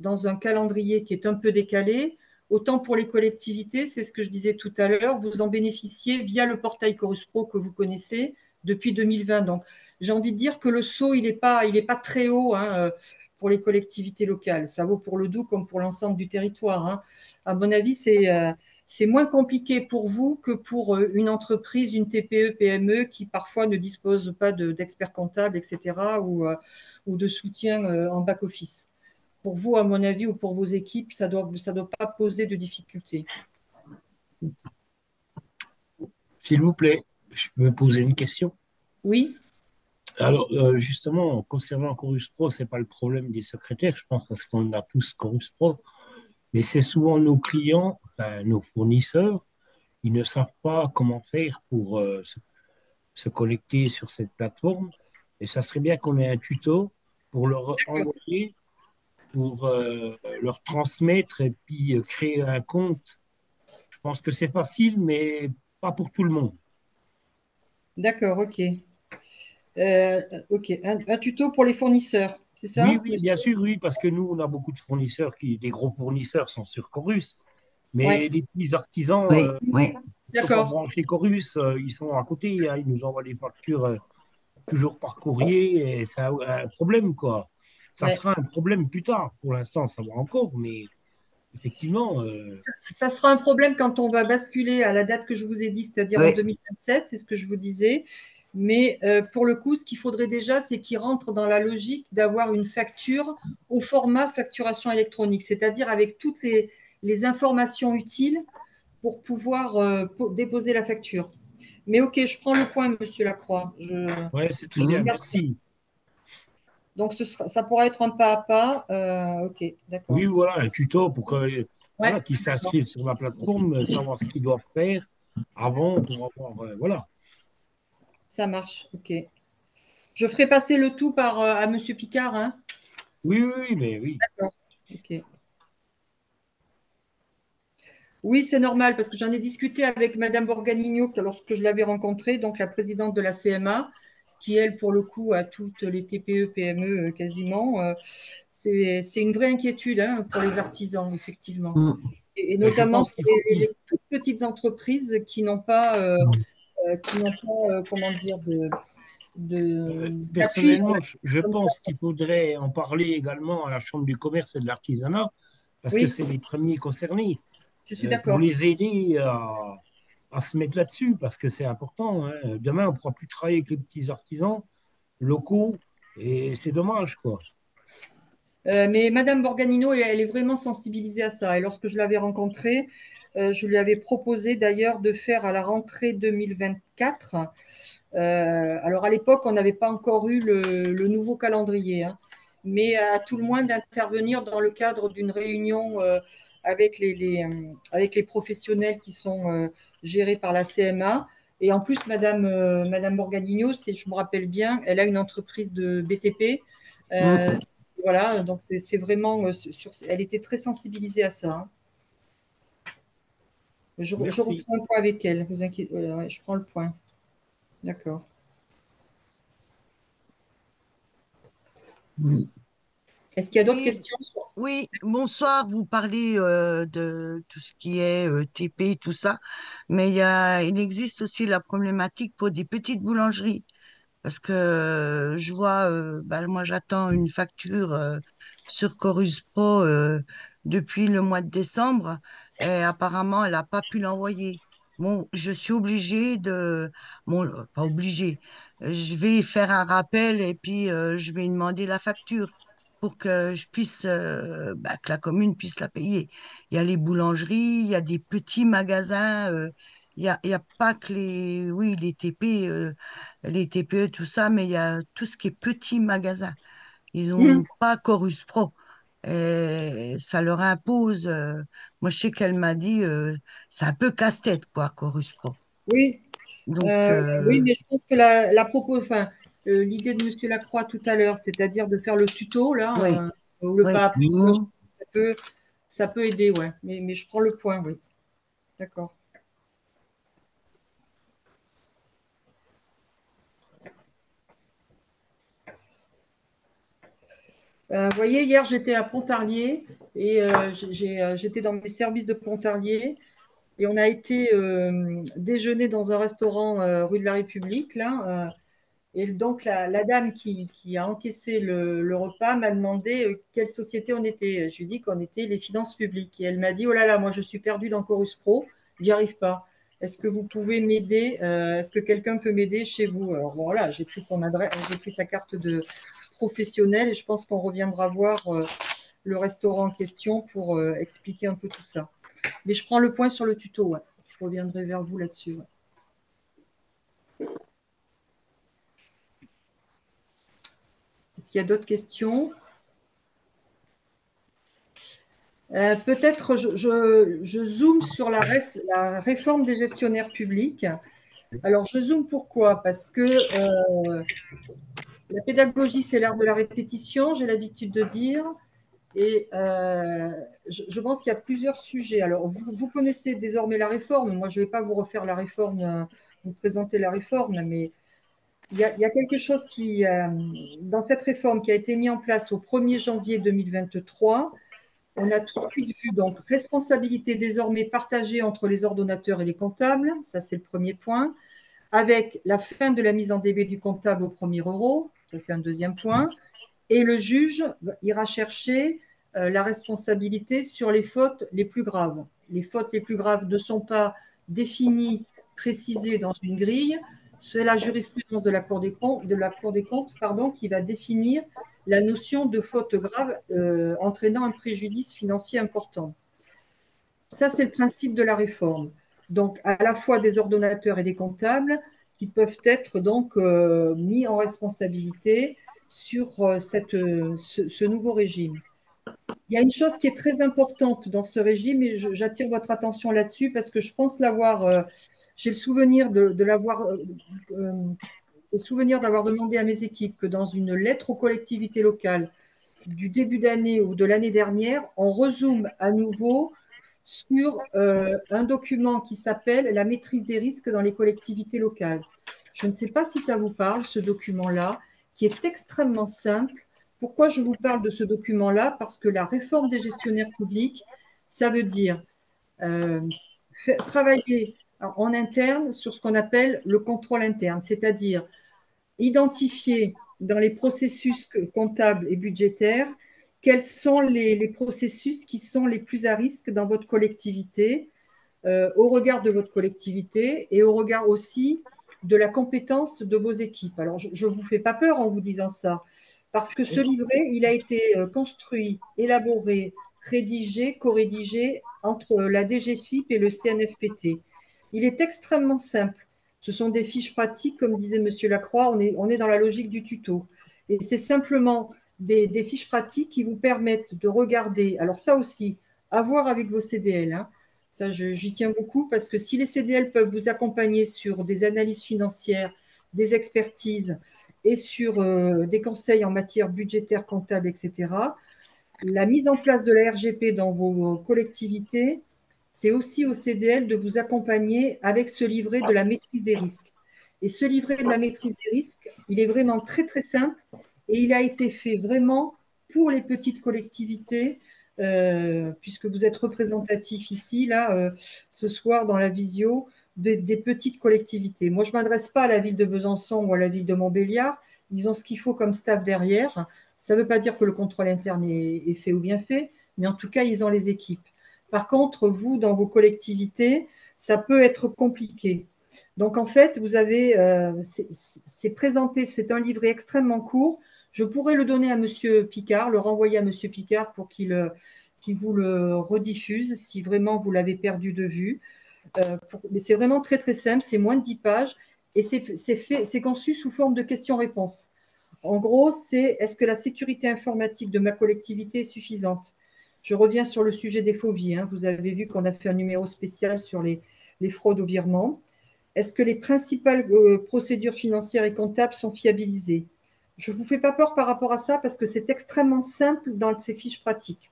dans un calendrier qui est un peu décalé, autant pour les collectivités, c'est ce que je disais tout à l'heure, vous en bénéficiez via le portail Chorus Pro que vous connaissez depuis 2020. Donc, j'ai envie de dire que le saut, il est pas très haut hein, pour les collectivités locales. Ça vaut pour le Doubs comme pour l'ensemble du territoire. Hein. À mon avis, c'est moins compliqué pour vous que pour une entreprise, une TPE, PME qui parfois ne dispose pas d'experts comptables, etc., ou de soutien en back-office. Pour vous, à mon avis, ou pour vos équipes, ça doit pas poser de difficultés. S'il vous plaît, je peux poser une question. Oui, Alors, justement, concernant Chorus Pro, c'est pas le problème des secrétaires, je pense, parce qu'on a tous Chorus Pro, mais c'est souvent nos clients, enfin, nos fournisseurs, ils ne savent pas comment faire pour se connecter sur cette plateforme. Et ça serait bien qu'on ait un tuto pour leur envoyer, pour leur transmettre et puis créer un compte. Je pense que c'est facile, mais pas pour tout le monde. d'accord, ok. Ok, un tuto pour les fournisseurs, c'est Oui, ça? oui, bien sûr, oui, parce que nous, on a beaucoup de fournisseurs des gros fournisseurs sont sur Chorus, Ouais, mais les petits artisans Oui, oui. ne sont pas d'accord. branchés Chorus, ils sont à côté, hein, ils nous envoient les factures toujours par courrier et ça a un problème, quoi. Ça Ouais. sera un problème plus tard. Pour l'instant, ça va encore, mais effectivement, Ça sera un problème quand on va basculer à la date que je vous ai dit, c'est-à-dire en Oui. 2027, c'est ce que je vous disais. Mais pour le coup, ce qu'il faudrait déjà, c'est qu'il rentre dans la logique d'avoir une facture au format facturation électronique, c'est-à-dire avec toutes les informations utiles pour pouvoir déposer la facture. Mais ok, je prends le point, Monsieur Lacroix. ouais, c'est très Je bien, Mhm. regarde ça. merci. Donc ça pourra être un pas à pas. Ok, Oui, d'accord. voilà, un tuto pour que, Ouais, voilà, qu'ils d'accord. s'inscrivent sur la plateforme, savoir ce qu'ils doivent faire avant pour avoir, voilà. Ça marche. Ok. Je ferai passer le tout à Monsieur Picard. Hein. Oui, oui, oui, mais oui. D'accord. Ok. Oui, c'est normal parce que j'en ai discuté avec Madame Borganigno lorsque je l'avais rencontrée, donc la présidente de la CMA, qui elle, pour le coup, a toutes les TPE, PME quasiment. C'est une vraie inquiétude hein, pour les artisans, effectivement, Mhm. et Ben, je notamment pense pour qu'il faut les toutes petites entreprises qui n'ont pas, comment dire, d'appui personnellement, je comme ça. pense qu'il faudrait en parler également à la Chambre du commerce et de l'artisanat, parce que Oui, c'est les premiers concernés, je suis pour d'accord. les aider à se mettre là-dessus, parce que c'est important, hein. Demain, on ne pourra plus travailler avec les petits artisans locaux, et c'est dommage, quoi. Mais Madame Borganino, elle est vraiment sensibilisée à ça. Et lorsque je l'avais rencontrée, je lui avais proposé d'ailleurs de faire à la rentrée 2024. Alors à l'époque, on n'avait pas encore eu le nouveau calendrier, hein, mais à tout le moins d'intervenir dans le cadre d'une réunion avec avec les professionnels qui sont gérés par la CMA. Et en plus, Madame Borganino, si je me rappelle bien, elle a une entreprise de BTP. Euh, Mhm. voilà, donc c'est vraiment elle était très sensibilisée à ça. Hein. Je Merci. refais un point avec elle, vous inquiétez, ouais, je prends le point. D'accord. Mhm. Est-ce qu'il y a d'autres Oui, questions Oui, bonsoir. Vous parlez de tout ce qui est TP, tout ça, mais il existe aussi la problématique pour des petites boulangeries. Parce que je vois, bah, moi j'attends une facture sur Chorus Pro depuis le mois de décembre et apparemment elle n'a pas pu l'envoyer. Bon, je suis obligée de... Bon, pas obligée. Je vais faire un rappel et puis je vais demander la facture pour que je puisse, bah, que la commune puisse la payer. Il y a les boulangeries, il y a des petits magasins, il y a pas que les, oui, les TPE, tout ça, mais il y a tout ce qui est petits magasins. Ils Mhm. n'ont pas Chorus Pro. Et ça leur impose. Moi, je sais qu'elle m'a dit, c'est un peu casse-tête, quoi, Chorus Pro. Oui, Donc, oui, mais je pense que enfin, l'idée de Monsieur Lacroix tout à l'heure, c'est-à-dire de faire le tuto oui, là, ou le oui. pas, ça peut, ça peut aider, ouais. Mais je prends le point, oui. D'accord. Vous voyez, hier j'étais à Pontarlier et j'étais dans mes services de Pontarlier et on a été déjeuner dans un restaurant rue de la République là. Et donc, la dame qui a encaissé le repas m'a demandé quelle société on était. Je lui ai dit qu'on était les finances publiques. Et elle m'a dit, oh là là, moi je suis perdue dans Chorus Pro, j'y arrive pas. Est-ce que vous pouvez m'aider? Est-ce que quelqu'un peut m'aider chez vous? Alors bon, voilà, j'ai pris son adresse, j'ai pris sa carte de professionnel et je pense qu'on reviendra voir le restaurant en question pour expliquer un peu tout ça. Mais je prends le point sur le tuto, ouais. Je reviendrai vers vous là-dessus. Ouais. Est-ce qu'il y a d'autres questions? Peut-être je zoome sur la réforme des gestionnaires publics. Alors, je zoome pourquoi? Parce que la pédagogie, c'est l'art de la répétition, j'ai l'habitude de dire. Et je pense qu'il y a plusieurs sujets. Alors, vous connaissez désormais la réforme. Moi, je ne vais pas vous refaire la réforme, vous présenter la réforme, mais il y a quelque chose qui, dans cette réforme qui a été mise en place au 1er janvier 2023, on a tout de suite vu donc responsabilité désormais partagée entre les ordonnateurs et les comptables, ça c'est le premier point, avec la fin de la mise en DB du comptable au premier euro, ça c'est un deuxième point, et le juge ira chercher la responsabilité sur les fautes les plus graves. Les fautes les plus graves ne sont pas définies, précisées dans une grille, c'est la jurisprudence de la Cour des comptes, pardon, qui va définir la notion de faute grave entraînant un préjudice financier important. Ça, c'est le principe de la réforme. Donc, à la fois des ordonnateurs et des comptables qui peuvent être donc mis en responsabilité sur ce nouveau régime. Il y a une chose qui est très importante dans ce régime et j'attire votre attention là-dessus parce que je pense l'avoir, j'ai le souvenir le souvenir d'avoir demandé à mes équipes que dans une lettre aux collectivités locales du début d'année ou de l'année dernière, on rezoome à nouveau sur un document qui s'appelle la maîtrise des risques dans les collectivités locales. Je ne sais pas si ça vous parle, ce document-là, qui est extrêmement simple. Pourquoi je vous parle de ce document-là? Parce que la réforme des gestionnaires publics, ça veut dire euh, travailler en interne sur ce qu'on appelle le contrôle interne, c'est-à-dire identifier dans les processus comptables et budgétaires quels sont les processus qui sont les plus à risque dans votre collectivité, au regard de votre collectivité et au regard aussi de la compétence de vos équipes. Alors, je ne vous fais pas peur en vous disant ça, parce que ce livret, il a été construit, élaboré, rédigé, co-rédigé entre la DGFiP et le CNFPT. Il est extrêmement simple. Ce sont des fiches pratiques, comme disait M. Lacroix, on est dans la logique du tuto. Et c'est simplement des fiches pratiques qui vous permettent de regarder, alors ça aussi, à voir avec vos CDL, hein. Ça, j'y tiens beaucoup parce que si les CDL peuvent vous accompagner sur des analyses financières, des expertises et sur des conseils en matière budgétaire, comptable, etc., la mise en place de la RGP dans vos collectivités, c'est aussi au CDL de vous accompagner avec ce livret de la maîtrise des risques. Et ce livret de la maîtrise des risques, il est vraiment très, très simple et il a été fait vraiment pour les petites collectivités, puisque vous êtes représentatif ici, là, ce soir dans la visio, des petites collectivités. Moi, je ne m'adresse pas à la ville de Besançon ou à la ville de Montbéliard. Ils ont ce qu'il faut comme staff derrière. Ça ne veut pas dire que le contrôle interne est fait ou bien fait, mais en tout cas, ils ont les équipes. Par contre, vous, dans vos collectivités, ça peut être compliqué. Donc, en fait, vous avez, c'est présenté, c'est un livret extrêmement court. Je pourrais le donner à Monsieur Picard, le renvoyer à Monsieur Picard pour qu'il vous le rediffuse si vraiment vous l'avez perdu de vue. Mais c'est vraiment très très simple, c'est moins de 10 pages et c'est conçu sous forme de questions-réponses. En gros, c'est est-ce que la sécurité informatique de ma collectivité est suffisante? Je reviens sur le sujet des faux-vies. Hein. Vous avez vu qu'on a fait un numéro spécial sur les fraudes au virement. Est-ce que les principales procédures financières et comptables sont fiabilisées? Je ne vous fais pas peur par rapport à ça parce que c'est extrêmement simple dans ces fiches pratiques.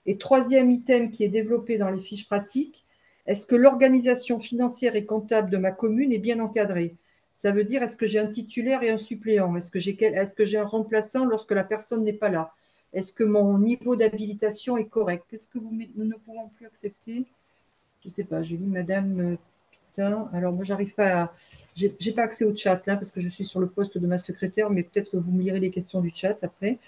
Et troisième item qui est développé dans les fiches pratiques, est-ce que l'organisation financière et comptable de ma commune est bien encadrée? Ça veut dire, est-ce que j'ai un titulaire et un suppléant? Est-ce que j'ai un remplaçant lorsque la personne n'est pas là? Est-ce que mon niveau d'habilitation est correct? Qu'est-ce que nous ne pouvons plus accepter? Je ne sais pas, je lis Madame Pitin. Alors, moi, j'arrive pas à. J'ai pas accès au chat là parce que je suis sur le poste de ma secrétaire, mais peut-être que vous me lirez les questions du chat après.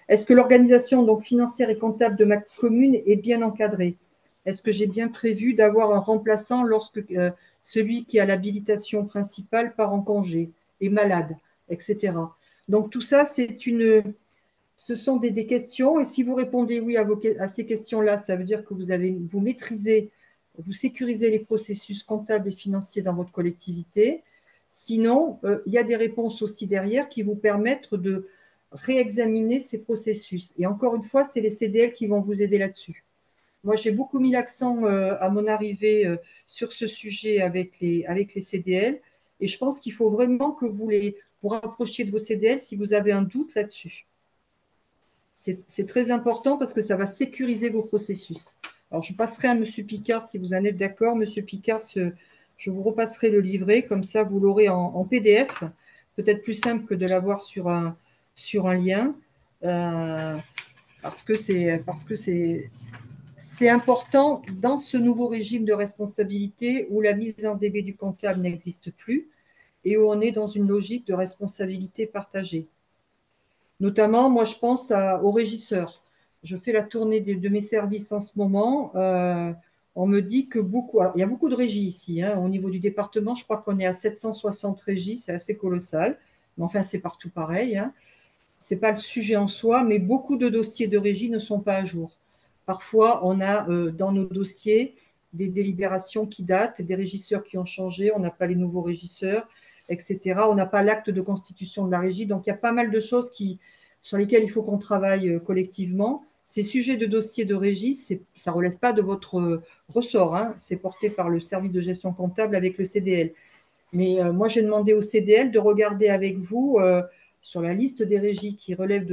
Est-ce que l'organisation donc financière et comptable de ma commune est bien encadrée? Est-ce que j'ai bien prévu d'avoir un remplaçant lorsque celui qui a l'habilitation principale part en congé, est malade, etc. Donc tout ça, ce sont des questions. Et si vous répondez oui à ces questions-là, ça veut dire que vous maîtrisez, vous sécurisez les processus comptables et financiers dans votre collectivité. Sinon, il y a des réponses aussi derrière qui vous permettent de réexaminer ces processus. Et encore une fois, c'est les CDL qui vont vous aider là-dessus. Moi, j'ai beaucoup mis l'accent à mon arrivée sur ce sujet avec les CDL. Et je pense qu'il faut vraiment que vous rapprochiez de vos CDL si vous avez un doute là-dessus. C'est très important parce que ça va sécuriser vos processus. Alors, je passerai à M. Picard si vous en êtes d'accord. M. Picard, je vous repasserai le livret, comme ça vous l'aurez en PDF. Peut-être plus simple que de l'avoir sur un lien, parce que c'est important dans ce nouveau régime de responsabilité où la mise en DB du comptable n'existe plus et où on est dans une logique de responsabilité partagée. Notamment, moi, je pense aux régisseurs. Je fais la tournée de mes services en ce moment. On me dit que il y a beaucoup de régies ici. Hein. Au niveau du département, je crois qu'on est à 760 régies, c'est assez colossal. Mais enfin, c'est partout pareil. Hein. Ce n'est pas le sujet en soi, mais beaucoup de dossiers de régie ne sont pas à jour. Parfois, on a dans nos dossiers des délibérations qui datent, des régisseurs qui ont changé, on n'a pas les nouveaux régisseurs, etc. On n'a pas l'acte de constitution de la régie. Donc, il y a pas mal de choses sur lesquelles il faut qu'on travaille collectivement. Ces sujets de dossiers de régie, ça ne relève pas de votre ressort. Hein. C'est porté par le service de gestion comptable avec le CDL. Mais moi, j'ai demandé au CDL de regarder avec vous sur la liste des régies qui relèvent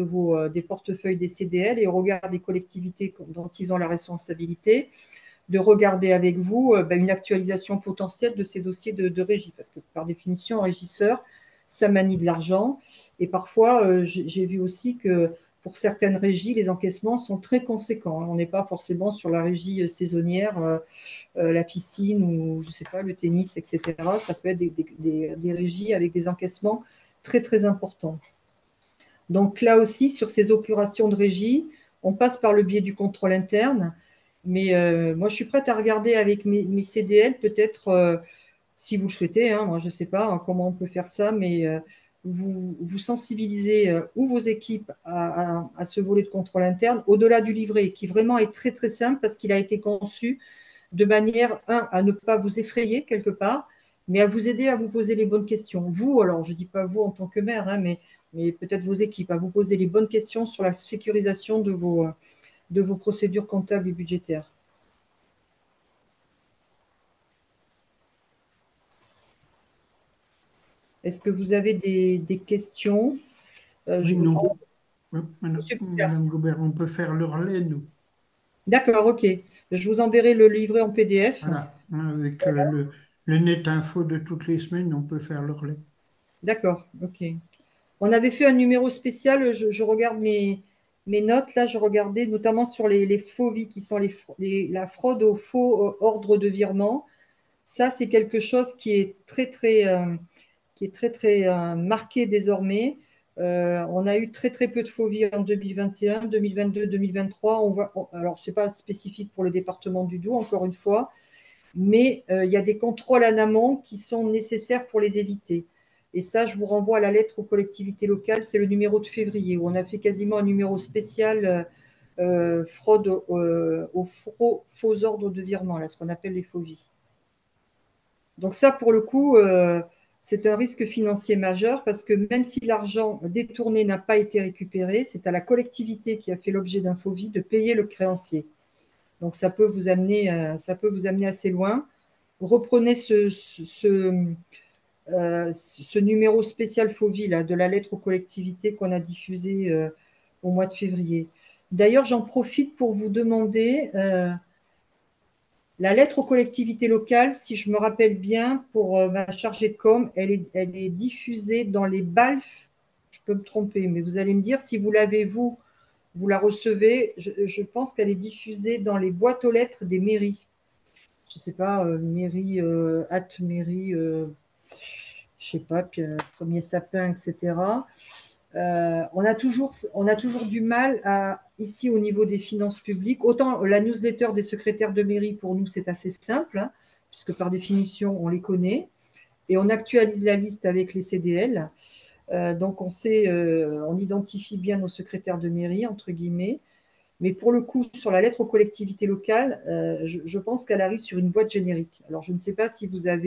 des portefeuilles des CDL et au regard des collectivités dont ils ont la responsabilité, de regarder avec vous une actualisation potentielle de ces dossiers de régie. Parce que par définition, un régisseur, ça manie de l'argent. Et parfois, j'ai vu aussi que pour certaines régies, les encaissements sont très conséquents. On n'est pas forcément sur la régie saisonnière, la piscine ou, je ne sais pas, le tennis, etc. Ça peut être des régies avec des encaissements très, très importants. Donc là aussi, sur ces opérations de régie, on passe par le biais du contrôle interne. Mais moi, je suis prête à regarder avec mes CDL, peut-être, si vous le souhaitez. Hein, moi, je ne sais pas hein, comment on peut faire ça, mais vous sensibilisez ou vos équipes à ce volet de contrôle interne, au-delà du livret, qui vraiment est très, très simple parce qu'il a été conçu de manière, à ne pas vous effrayer quelque part, mais à vous aider à vous poser les bonnes questions. Vous, alors, je ne dis pas vous en tant que maire, hein, mais peut-être vos équipes, à vous poser les bonnes questions sur la sécurisation de vos procédures comptables et budgétaires. Est-ce que vous avez des questions Oui, non. Monsieur Picard. Madame Gobert, on peut faire le relais, nous. D'accord, ok. Je vous enverrai le livret en PDF. Voilà. Avec le net info de toutes les semaines, on peut faire le relais. D'accord, ok. On avait fait un numéro spécial, je regarde mes notes, là, je regardais notamment sur les FOVI, qui sont la fraude aux faux ordres de virement. Ça, c'est quelque chose qui est très, très marqué désormais. On a eu très, très peu de faux vies en 2021, 2022, 2023. Alors, ce n'est pas spécifique pour le département du Doubs, encore une fois, mais il y a des contrôles en amont qui sont nécessaires pour les éviter. Et ça, je vous renvoie à la lettre aux collectivités locales, c'est le numéro de février, où on a fait quasiment un numéro spécial fraude aux faux ordres de virement, là, ce qu'on appelle les faux vies. Donc ça, pour le coup, c'est un risque financier majeur parce que même si l'argent détourné n'a pas été récupéré, c'est à la collectivité qui a fait l'objet d'un faux vie de payer le créancier. Donc ça peut vous amener assez loin. Reprenez ce numéro spécial faux vie là, de la lettre aux collectivités qu'on a diffusé au mois de février. D'ailleurs, j'en profite pour vous demander la lettre aux collectivités locales, si je me rappelle bien, pour ma chargée de com, elle est diffusée dans les BALF. Je peux me tromper, mais vous allez me dire si vous l'avez, vous la recevez. Je pense qu'elle est diffusée dans les boîtes aux lettres des mairies. Je ne sais pas, mairie, mairie, je sais pas, premier sapin, etc. On a toujours du mal ici au niveau des finances publiques. Autant la newsletter des secrétaires de mairie, pour nous, c'est assez simple, hein, puisque par définition, on les connaît. Et on actualise la liste avec les CDL. Donc, on identifie bien nos secrétaires de mairie, entre guillemets. Mais pour le coup, sur la lettre aux collectivités locales, je pense qu'elle arrive sur une boîte générique. Alors, je ne sais pas si vous êtes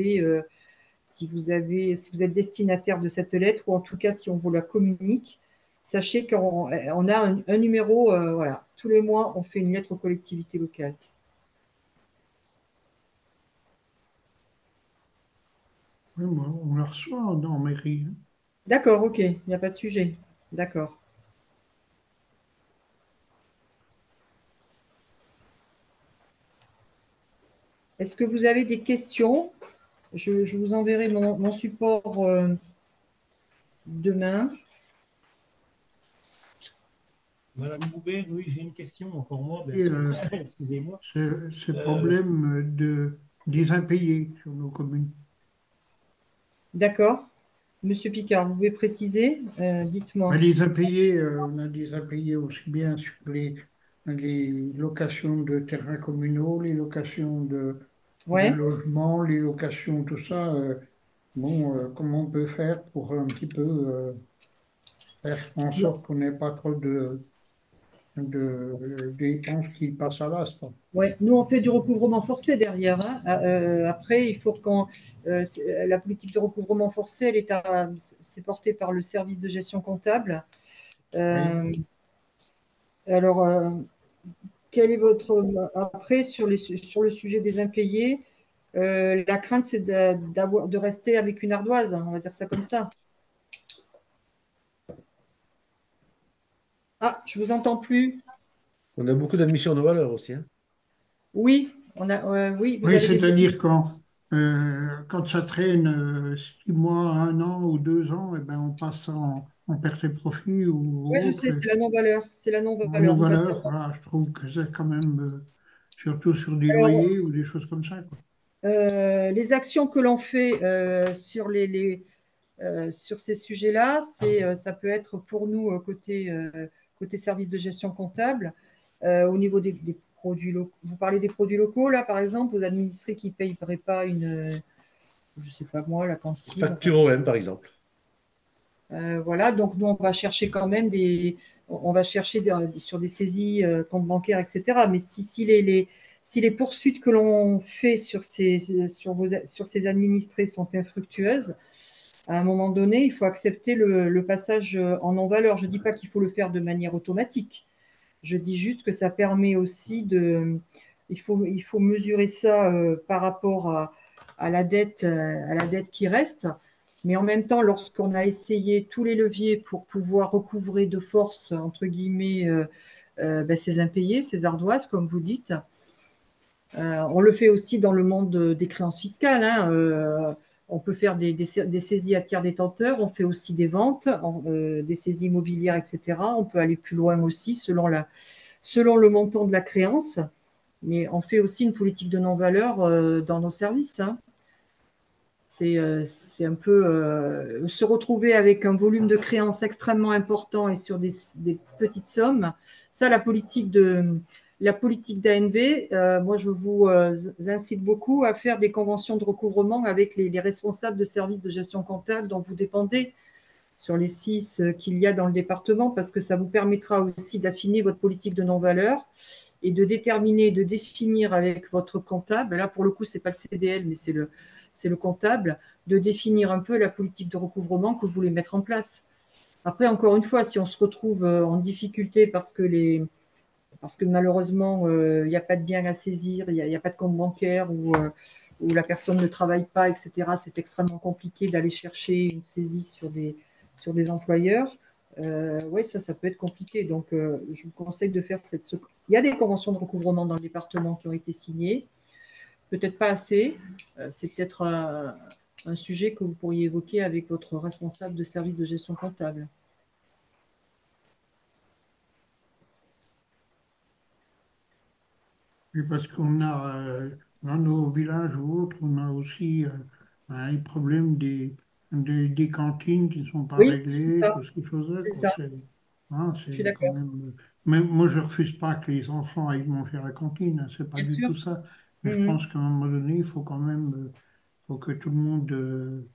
destinataire de cette lettre ou en tout cas si on vous la communique, sachez qu'on a un numéro, voilà, tous les mois on fait une lettre aux collectivités locales. Oui, on la reçoit en mairie. D'accord, ok, il n'y a pas de sujet. D'accord. Est-ce que vous avez des questions? Je vous enverrai mon support demain. Madame Goubert, oui, j'ai une question, encore moi, bien Et, sûr. Excusez-moi. ce Euh, problème des impayés sur nos communes. D'accord. Monsieur Picard, vous pouvez préciser? Ben, Dites-moi. les impayés, on a des impayés aussi bien sur les locations de terrains communaux, les locations de Ouais. logements, les locations, tout ça. Bon, comment on peut faire pour un petit peu faire en sorte qu'on n'ait pas trop de dépenses qui passent à l'as, quoi. Ouais, nous on fait du recouvrement forcé derrière, hein. Après, il faut la politique de recouvrement forcé, c'est porté par le service de gestion comptable. Oui. Euh, alors, quel est votre après sur le sujet des impayés? La crainte, c'est de rester avec une ardoise, hein, on va dire ça comme ça. Ah, je vous entends plus. On a beaucoup d'admissions de valeur aussi, hein. Oui, oui, vous Oui, avez des. c'est-à-dire quand ça traîne 6 mois, 1 an ou 2 ans, eh ben, on passe en perte et profit Oui, ou je autre. sais, c'est la non-valeur. C'est la Nos non-valeur. Vous passez. valeurs, voilà, je trouve que c'est quand même, surtout sur des Alors, loyers ou des choses comme ça, quoi. les actions que l'on fait sur ces sujets-là, ça peut être pour nous côté service de gestion comptable, au niveau des produits locaux. Vous parlez des produits locaux, là, par exemple, aux administrés qui ne payeraient pas je ne sais pas moi, la cantine. Enfin, Facture OM, par exemple. voilà, donc nous, on va chercher quand même on va chercher sur des saisies, comptes bancaires, etc. Mais si les poursuites que l'on fait sur ces administrés sont infructueuses, à un moment donné, il faut accepter le passage en non-valeur. Je ne dis pas qu'il faut le faire de manière automatique. Je dis juste que ça permet aussi il faut mesurer ça par rapport à la dette qui reste. Mais en même temps, lorsqu'on a essayé tous les leviers pour pouvoir recouvrer de force, entre guillemets, ces impayés, ces ardoises, comme vous dites, on le fait aussi dans le monde des créances fiscales, hein. On peut faire des saisies à tiers détenteurs, on fait aussi des ventes, des saisies immobilières, etc. On peut aller plus loin aussi selon le montant de la créance, mais on fait aussi une politique de non-valeur dans nos services, hein. C'est un peu se retrouver avec un volume de créances extrêmement important et sur des petites sommes. Ça, la politique d'ANV, moi, je vous incite beaucoup à faire des conventions de recouvrement avec les responsables de services de gestion comptable dont vous dépendez sur les 6 qu'il y a dans le département, parce que ça vous permettra aussi d'affiner votre politique de non-valeur et de déterminer, de définir avec votre comptable, là pour le coup, ce n'est pas le CDL, mais c'est le comptable, de définir un peu la politique de recouvrement que vous voulez mettre en place. Après, encore une fois, si on se retrouve en difficulté parce que malheureusement, il n'y a pas de bien à saisir, il n'y a pas de compte bancaire ou la personne ne travaille pas, etc., c'est extrêmement compliqué d'aller chercher une saisie sur des employeurs. Oui, ça peut être compliqué. Donc, je vous conseille de faire Il y a des conventions de recouvrement dans le département qui ont été signées. Peut-être pas assez. C'est peut-être un sujet que vous pourriez évoquer avec votre responsable de service de gestion comptable. Et parce qu'on a, dans nos villages ou autres, on a aussi un problème des cantines qui ne sont pas Oui, c'est réglées, ça. toutes ces choses-là, C'est quoi. ça. Je suis C'est quand d'accord. même. Même moi, je refuse pas que les enfants aillent manger à la cantine, hein, c'est pas Bien du sûr. tout ça. Mais je Mhm. pense qu'à un moment donné, il faut quand même, faut que tout le monde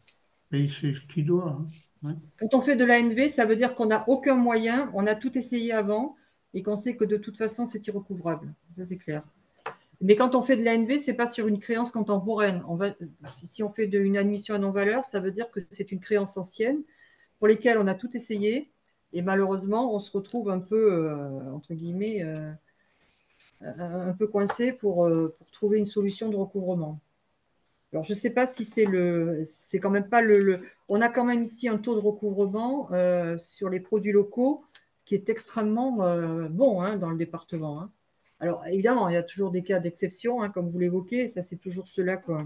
paye ce qu'il doit, hein. Ouais. Quand on fait de l'ANV, ça veut dire qu'on n'a aucun moyen, on a tout essayé avant et qu'on sait que de toute façon, c'est irrecouvrable. Ça, c'est clair. Mais quand on fait de l'ANV, ce n'est pas sur une créance contemporaine. Si on fait une admission à non-valeur, ça veut dire que c'est une créance ancienne pour lesquelles on a tout essayé et malheureusement, on se retrouve un peu, entre guillemets, un peu coincé pour trouver une solution de recouvrement. Alors, je ne sais pas si c'est quand même pas on a quand même ici un taux de recouvrement sur les produits locaux qui est extrêmement bon, hein, dans le département, hein. Alors, évidemment, il y a toujours des cas d'exception, hein, comme vous l'évoquez, ça c'est toujours cela, quoi.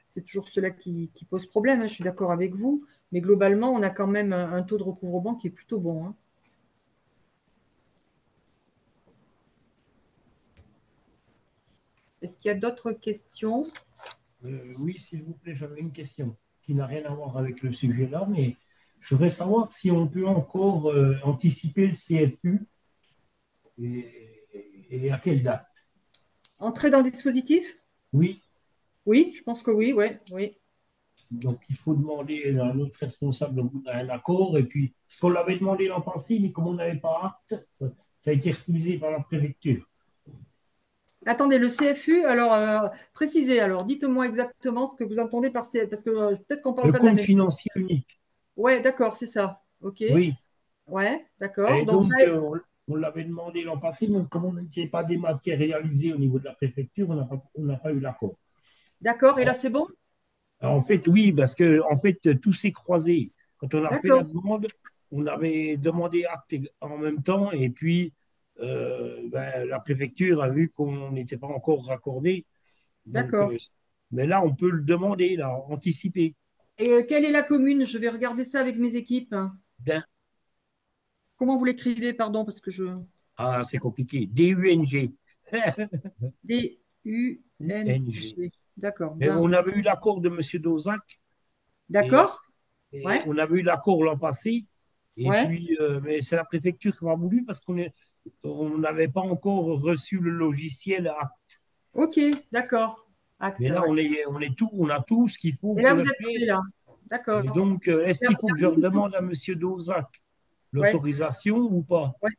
C'est toujours cela qui pose problème, hein, je suis d'accord avec vous, mais globalement, on a quand même un taux de recouvrement qui est plutôt bon, hein. Est-ce qu'il y a d'autres questions? Oui, s'il vous plaît, j'avais une question qui n'a rien à voir avec le sujet là, mais je voudrais savoir si on peut encore anticiper le CFU et à quelle date. Entrer dans le dispositif? Oui, Oui, je pense que oui, ouais, oui. donc il faut demander à notre responsable un accord, et puis ce qu'on l'avait demandé l'an passé, mais comme on n'avait pas acte, ça a été refusé par la préfecture. Attendez, le CFU, alors précisez, alors dites-moi exactement ce que vous entendez par CFU, parce que peut-être qu'on ne parle Le pas de la compte même chose. financier unique, Ouais, d'accord, c'est ça. OK. oui. Ouais, d'accord. Et Donc, donc, on l'avait demandé l'an passé, mais comme on n'était pas dématérialisé au niveau de la préfecture, on n'a pas eu l'accord. d'accord, et là, c'est bon? En fait, oui, parce que en fait, tout s'est croisé. Quand on a fait la D'accord, demande, on avait demandé acte en même temps, et puis la préfecture a vu qu'on n'était pas encore raccordé. Donc, d'accord. mais là, on peut le demander, là, anticiper. Et quelle est la commune? Je vais regarder ça avec mes équipes. D'un, Comment vous l'écrivez, pardon, parce que je... ah, c'est compliqué. DUNG. UNG. D-U-N-G. D'accord, Et ben, on avait eu l'accord de M. Dozac, et, d'accord, et ouais, on avait eu l'accord l'an passé. Et ouais, puis, mais c'est la préfecture qui m'a voulu parce on n'avait pas encore reçu le logiciel. ok, d'accord. Mais Acte, là, ouais. on a tout ce qu'il faut Et là, pour vous le êtes faire. prêts, là. Et D'accord. donc, est-ce Il y a qu'il faut que je une question. demande à M. Dozac Ouais, l'autorisation ou pas? ouais.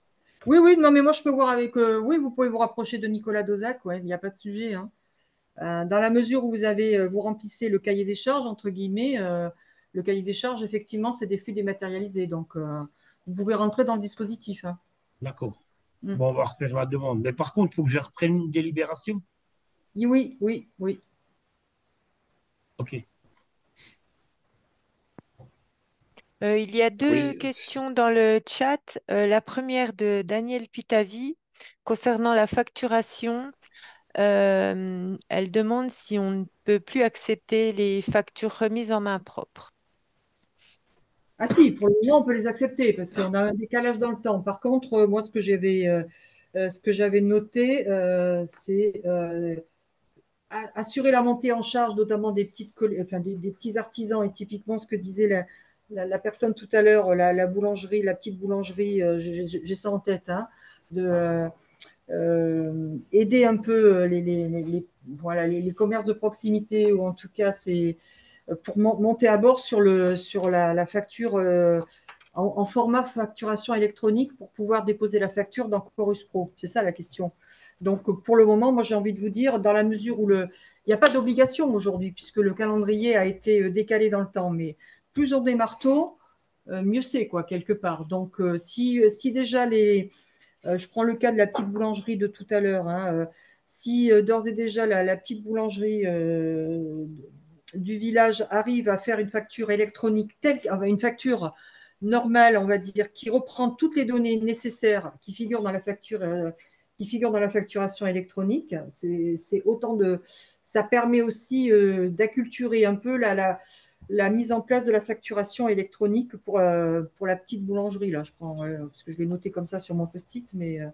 Oui, oui, non, mais moi je peux voir avec. Oui, vous pouvez vous rapprocher de Nicolas Dozac, ouais, il n'y a pas de sujet, hein. Dans la mesure où vous remplissez le cahier des charges, entre guillemets, le cahier des charges, effectivement, c'est des flux dématérialisés. Donc, vous pouvez rentrer dans le dispositif, hein. D'accord. Mm. Bon, on va refaire la demande. Mais par contre, il faut que je reprenne une délibération. Oui, oui, oui. OK. Il y a deux Oui, questions dans le chat. La première de Daniel Pitavi concernant la facturation. elle demande si on ne peut plus accepter les factures remises en main propre. Ah si, pour le moment, on peut les accepter parce qu'on a un décalage dans le temps. Par contre, moi, ce que j'avais noté, c'est assurer la montée en charge, notamment des petits artisans. Et typiquement, ce que disait la personne tout à l'heure, la boulangerie, la petite boulangerie, j'ai ça en tête, hein, de aider un peu voilà, les commerces de proximité, ou en tout cas, c'est pour monter à bord sur la facture en format facturation électronique pour pouvoir déposer la facture dans Chorus Pro. C'est ça la question. Donc, pour le moment, moi, j'ai envie de vous dire, dans la mesure où il n'y a pas d'obligation aujourd'hui, puisque le calendrier a été décalé dans le temps, mais plus on démarre tôt, mieux c'est, quoi, quelque part. Donc, si déjà je prends le cas de la petite boulangerie de tout à l'heure, hein, si d'ores et déjà la petite boulangerie du village arrive à faire une facture électronique une facture normale, on va dire, qui reprend toutes les données nécessaires qui figurent dans la facture, qui figurent dans la facturation électronique, c'est autant de. Ça permet aussi d'acculturer un peu la mise en place de la facturation électronique pour la petite boulangerie. Là, je prends, parce que je l'ai noté comme ça sur mon post-it, mais vous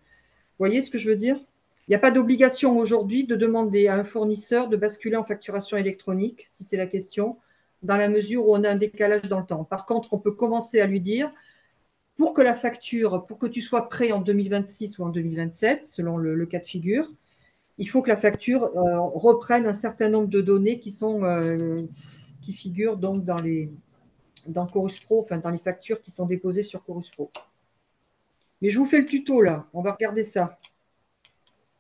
voyez ce que je veux dire? Il n'y a pas d'obligation aujourd'hui de demander à un fournisseur de basculer en facturation électronique, si c'est la question, dans la mesure où on a un décalage dans le temps. Par contre, on peut commencer à lui dire, pour que la facture, pour que tu sois prêt en 2026 ou en 2027, selon le cas de figure, il faut que la facture reprenne un certain nombre de données qui figurent donc dans Chorus Pro, enfin dans les factures qui sont déposées sur Chorus Pro. Mais je vous fais le tuto là, on va regarder ça.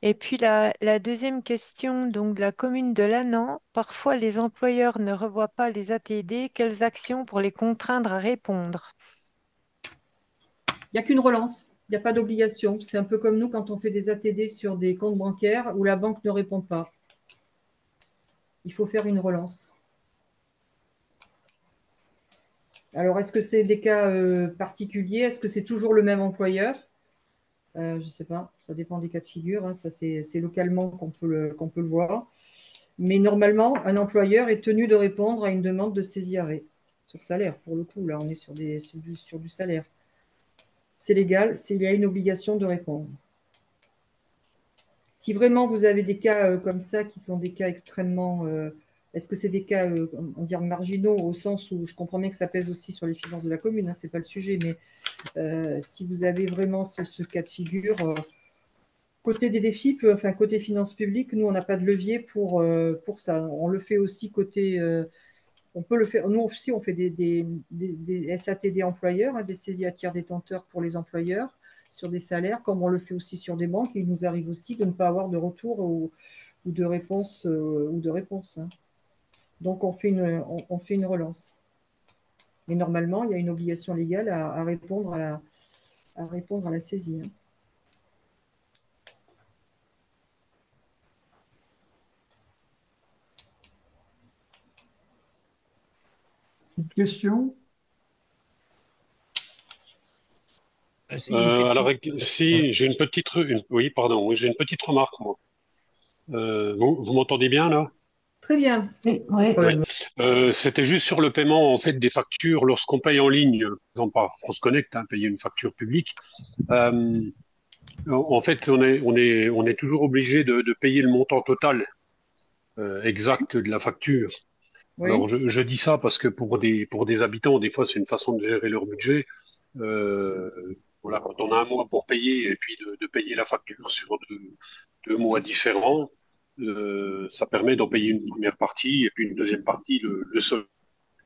Et puis la deuxième question, donc de la commune de Lannan, parfois les employeurs ne revoient pas les ATD. Quelles actions pour les contraindre à répondre? Il n'y a qu'une relance, il n'y a pas d'obligation. C'est un peu comme nous quand on fait des ATD sur des comptes bancaires où la banque ne répond pas. Il faut faire une relance. Alors, est-ce que c'est des cas particuliers? Est-ce que c'est toujours le même employeur? Je ne sais pas, ça dépend des cas de figure. Hein. Ça, c'est localement qu'on peut le voir. Mais normalement, un employeur est tenu de répondre à une demande de saisie arrêt sur salaire. Pour le coup, là, on est sur du salaire. C'est légal, il y a une obligation de répondre. Si vraiment vous avez des cas comme ça, qui sont des cas extrêmement. Est-ce que c'est des cas, on dirait marginaux, au sens où je comprends bien que ça pèse aussi sur les finances de la commune, hein, ce n'est pas le sujet, mais si vous avez vraiment ce cas de figure, côté des défis, enfin côté finances publiques, nous, on n'a pas de levier pour ça. On le fait aussi côté. On peut le faire. Nous aussi, on fait des SATD employeurs, hein, des saisies à tiers détenteurs pour les employeurs sur des salaires, comme on le fait aussi sur des banques. Il nous arrive aussi de ne pas avoir de retour ou de réponse. Hein. Donc, on fait une relance. Mais normalement, il y a une obligation légale à répondre à la saisie. Hein. Une question? Alors, si j'ai une petite, oui, pardon, oui, j'ai une petite remarque, moi. Vous m'entendez bien là? Très bien. Oui, ouais. Oui. C'était juste sur le paiement en fait des factures lorsqu'on paye en ligne, par exemple par France Connect, hein, payer une facture publique. En fait, on est toujours obligé de payer le montant total exact de la facture. Oui. Alors, je dis ça parce que pour des habitants, des fois, c'est une façon de gérer leur budget. Euh, voilà, quand on a un mois pour payer et puis de payer la facture sur deux mois différents, ça permet d'en payer une première partie et puis une deuxième partie le seul.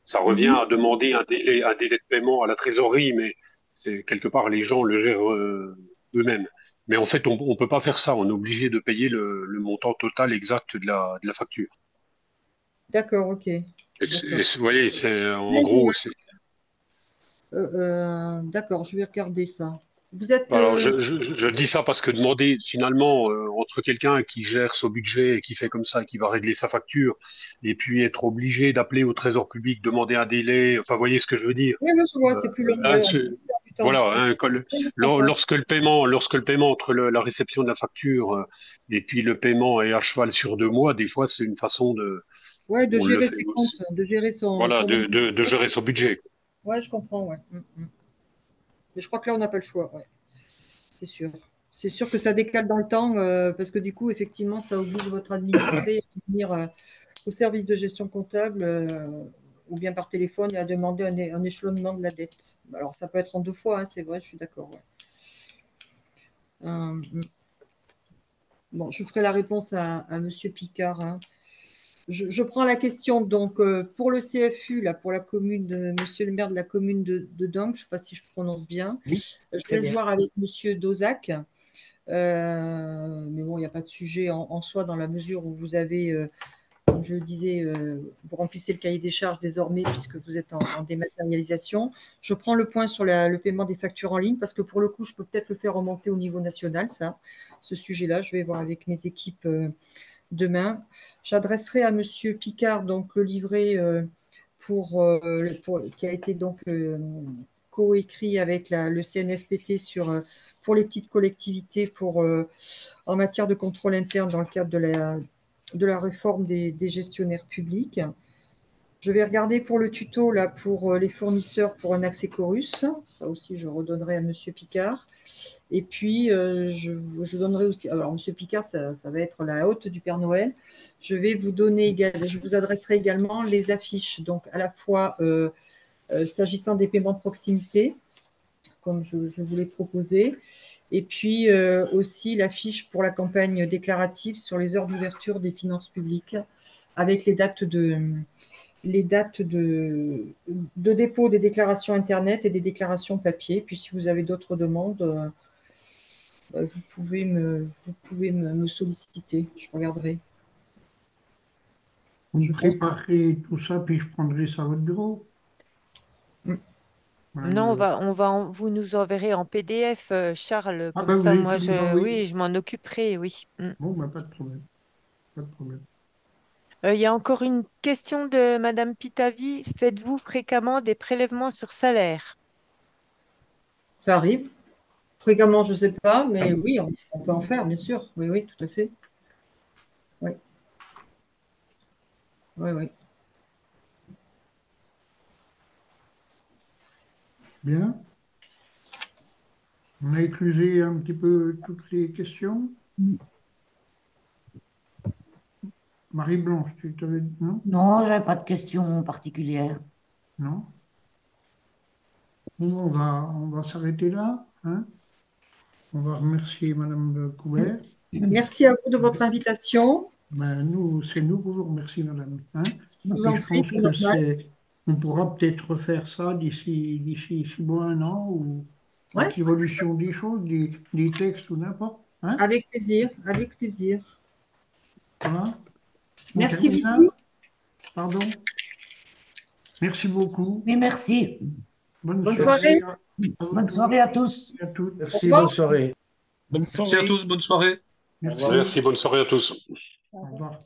Ça revient à demander un délai de paiement à la trésorerie, mais c'est quelque part les gens le gèrent eux-mêmes. Mais en fait, on peut pas faire ça. On est obligé de payer le montant total exact de la facture. D'accord, ok. Vous voyez, c'est en gros. D'accord, je vais regarder ça. Vous êtes. Alors, je dis ça parce que demander finalement entre quelqu'un qui gère son budget et qui fait comme ça et qui va régler sa facture, et puis être obligé d'appeler au Trésor public, demander un délai, enfin, vous voyez ce que je veux dire. Oui, je vois, c'est plus long. Là, Ouais, on peut perdre du temps. Voilà, hein, lorsque le paiement entre la réception de la facture et puis le paiement est à cheval sur 2 mois, des fois c'est une façon Ouais, de on le gérer fait ses aussi. comptes, de gérer Voilà, son... de gérer son budget. Ouais, je comprends, ouais. Mais je crois que là, on n'a pas le choix, ouais. C'est sûr. C'est sûr que ça décale dans le temps, parce que du coup, effectivement, ça oblige votre administré à venir au service de gestion comptable, ou bien par téléphone, et à demander un échelonnement de la dette. Alors, ça peut être en 2 fois, hein, c'est vrai, je suis d'accord. Ouais. Bon, je ferai la réponse à Monsieur Picard, hein. Je prends la question donc pour le CFU, là, pour la commune de Monsieur le maire de la commune de Dang, je ne sais pas si je prononce bien. Oui, Je très laisse bien. voir avec Monsieur Dozac. Mais bon, il n'y a pas de sujet en soi dans la mesure où vous avez, comme je le disais, vous remplissez le cahier des charges désormais puisque vous êtes en dématérialisation. Je prends le point sur le paiement des factures en ligne parce que pour le coup, je peux peut-être le faire remonter au niveau national, ce sujet-là. Je vais voir avec mes équipes demain. J'adresserai à Monsieur Picard donc le livret qui a été donc coécrit avec le CNFPT pour les petites collectivités en matière de contrôle interne dans le cadre de la réforme des gestionnaires publics. Je vais regarder pour le tuto là, pour les fournisseurs pour un accès Chorus. Ça aussi, je redonnerai à Monsieur Picard. Et puis, je donnerai aussi. Alors, Monsieur Picard, ça va être la hôte du Père Noël. Je vous adresserai également les affiches, donc à la fois s'agissant des paiements de proximité, comme je vous l'ai proposé, et puis aussi l'affiche pour la campagne déclarative sur les heures d'ouverture des finances publiques, avec les dates de dépôt des déclarations Internet et des déclarations papier. Puis si vous avez d'autres demandes, vous pouvez me solliciter, je regarderai. Vous préparerez tout ça, puis je prendrai ça à votre bureau. Non, vous nous enverrez en PDF, Charles, Ah comme ben vous ça, allez moi, tout nous envoyer. oui, je m'en occuperai, oui. Bon, ben pas de problème. Pas de problème. Il y a encore une question de Madame Pitavi. Faites-vous fréquemment des prélèvements sur salaire? Ça arrive. Fréquemment, je ne sais pas, mais oui, on peut en faire, bien sûr. Oui, oui, tout à fait. Oui. Oui, oui. Bien. On a éclusé un petit peu toutes les questions. Marie-Blanche, tu t'avais dit non? Non, j'avais pas de questions particulières. Non? Bon, on va s'arrêter là, hein. On va remercier Madame Coubert. Merci à vous de votre invitation. Ben, c'est nous qui vous remercions, Madame, hein. Je vous Et en je prie, pense c'est que normal. on pourra peut-être refaire ça d'ici 6 mois, 1 an, ou Ouais, avec l'évolution des choses, des textes ou n'importe, hein. avec plaisir, avec plaisir. Voilà. On Merci termine beaucoup. là. Pardon. Merci beaucoup. Mais merci. Bonne Bonne soirée soirée. à vous Bonne tous soirée à tous. et à toutes. Au Merci, revoir. bonne soirée. Bonne Merci à soirée. tous, bonne soirée. Merci. Merci, bonne soirée à tous. Au revoir.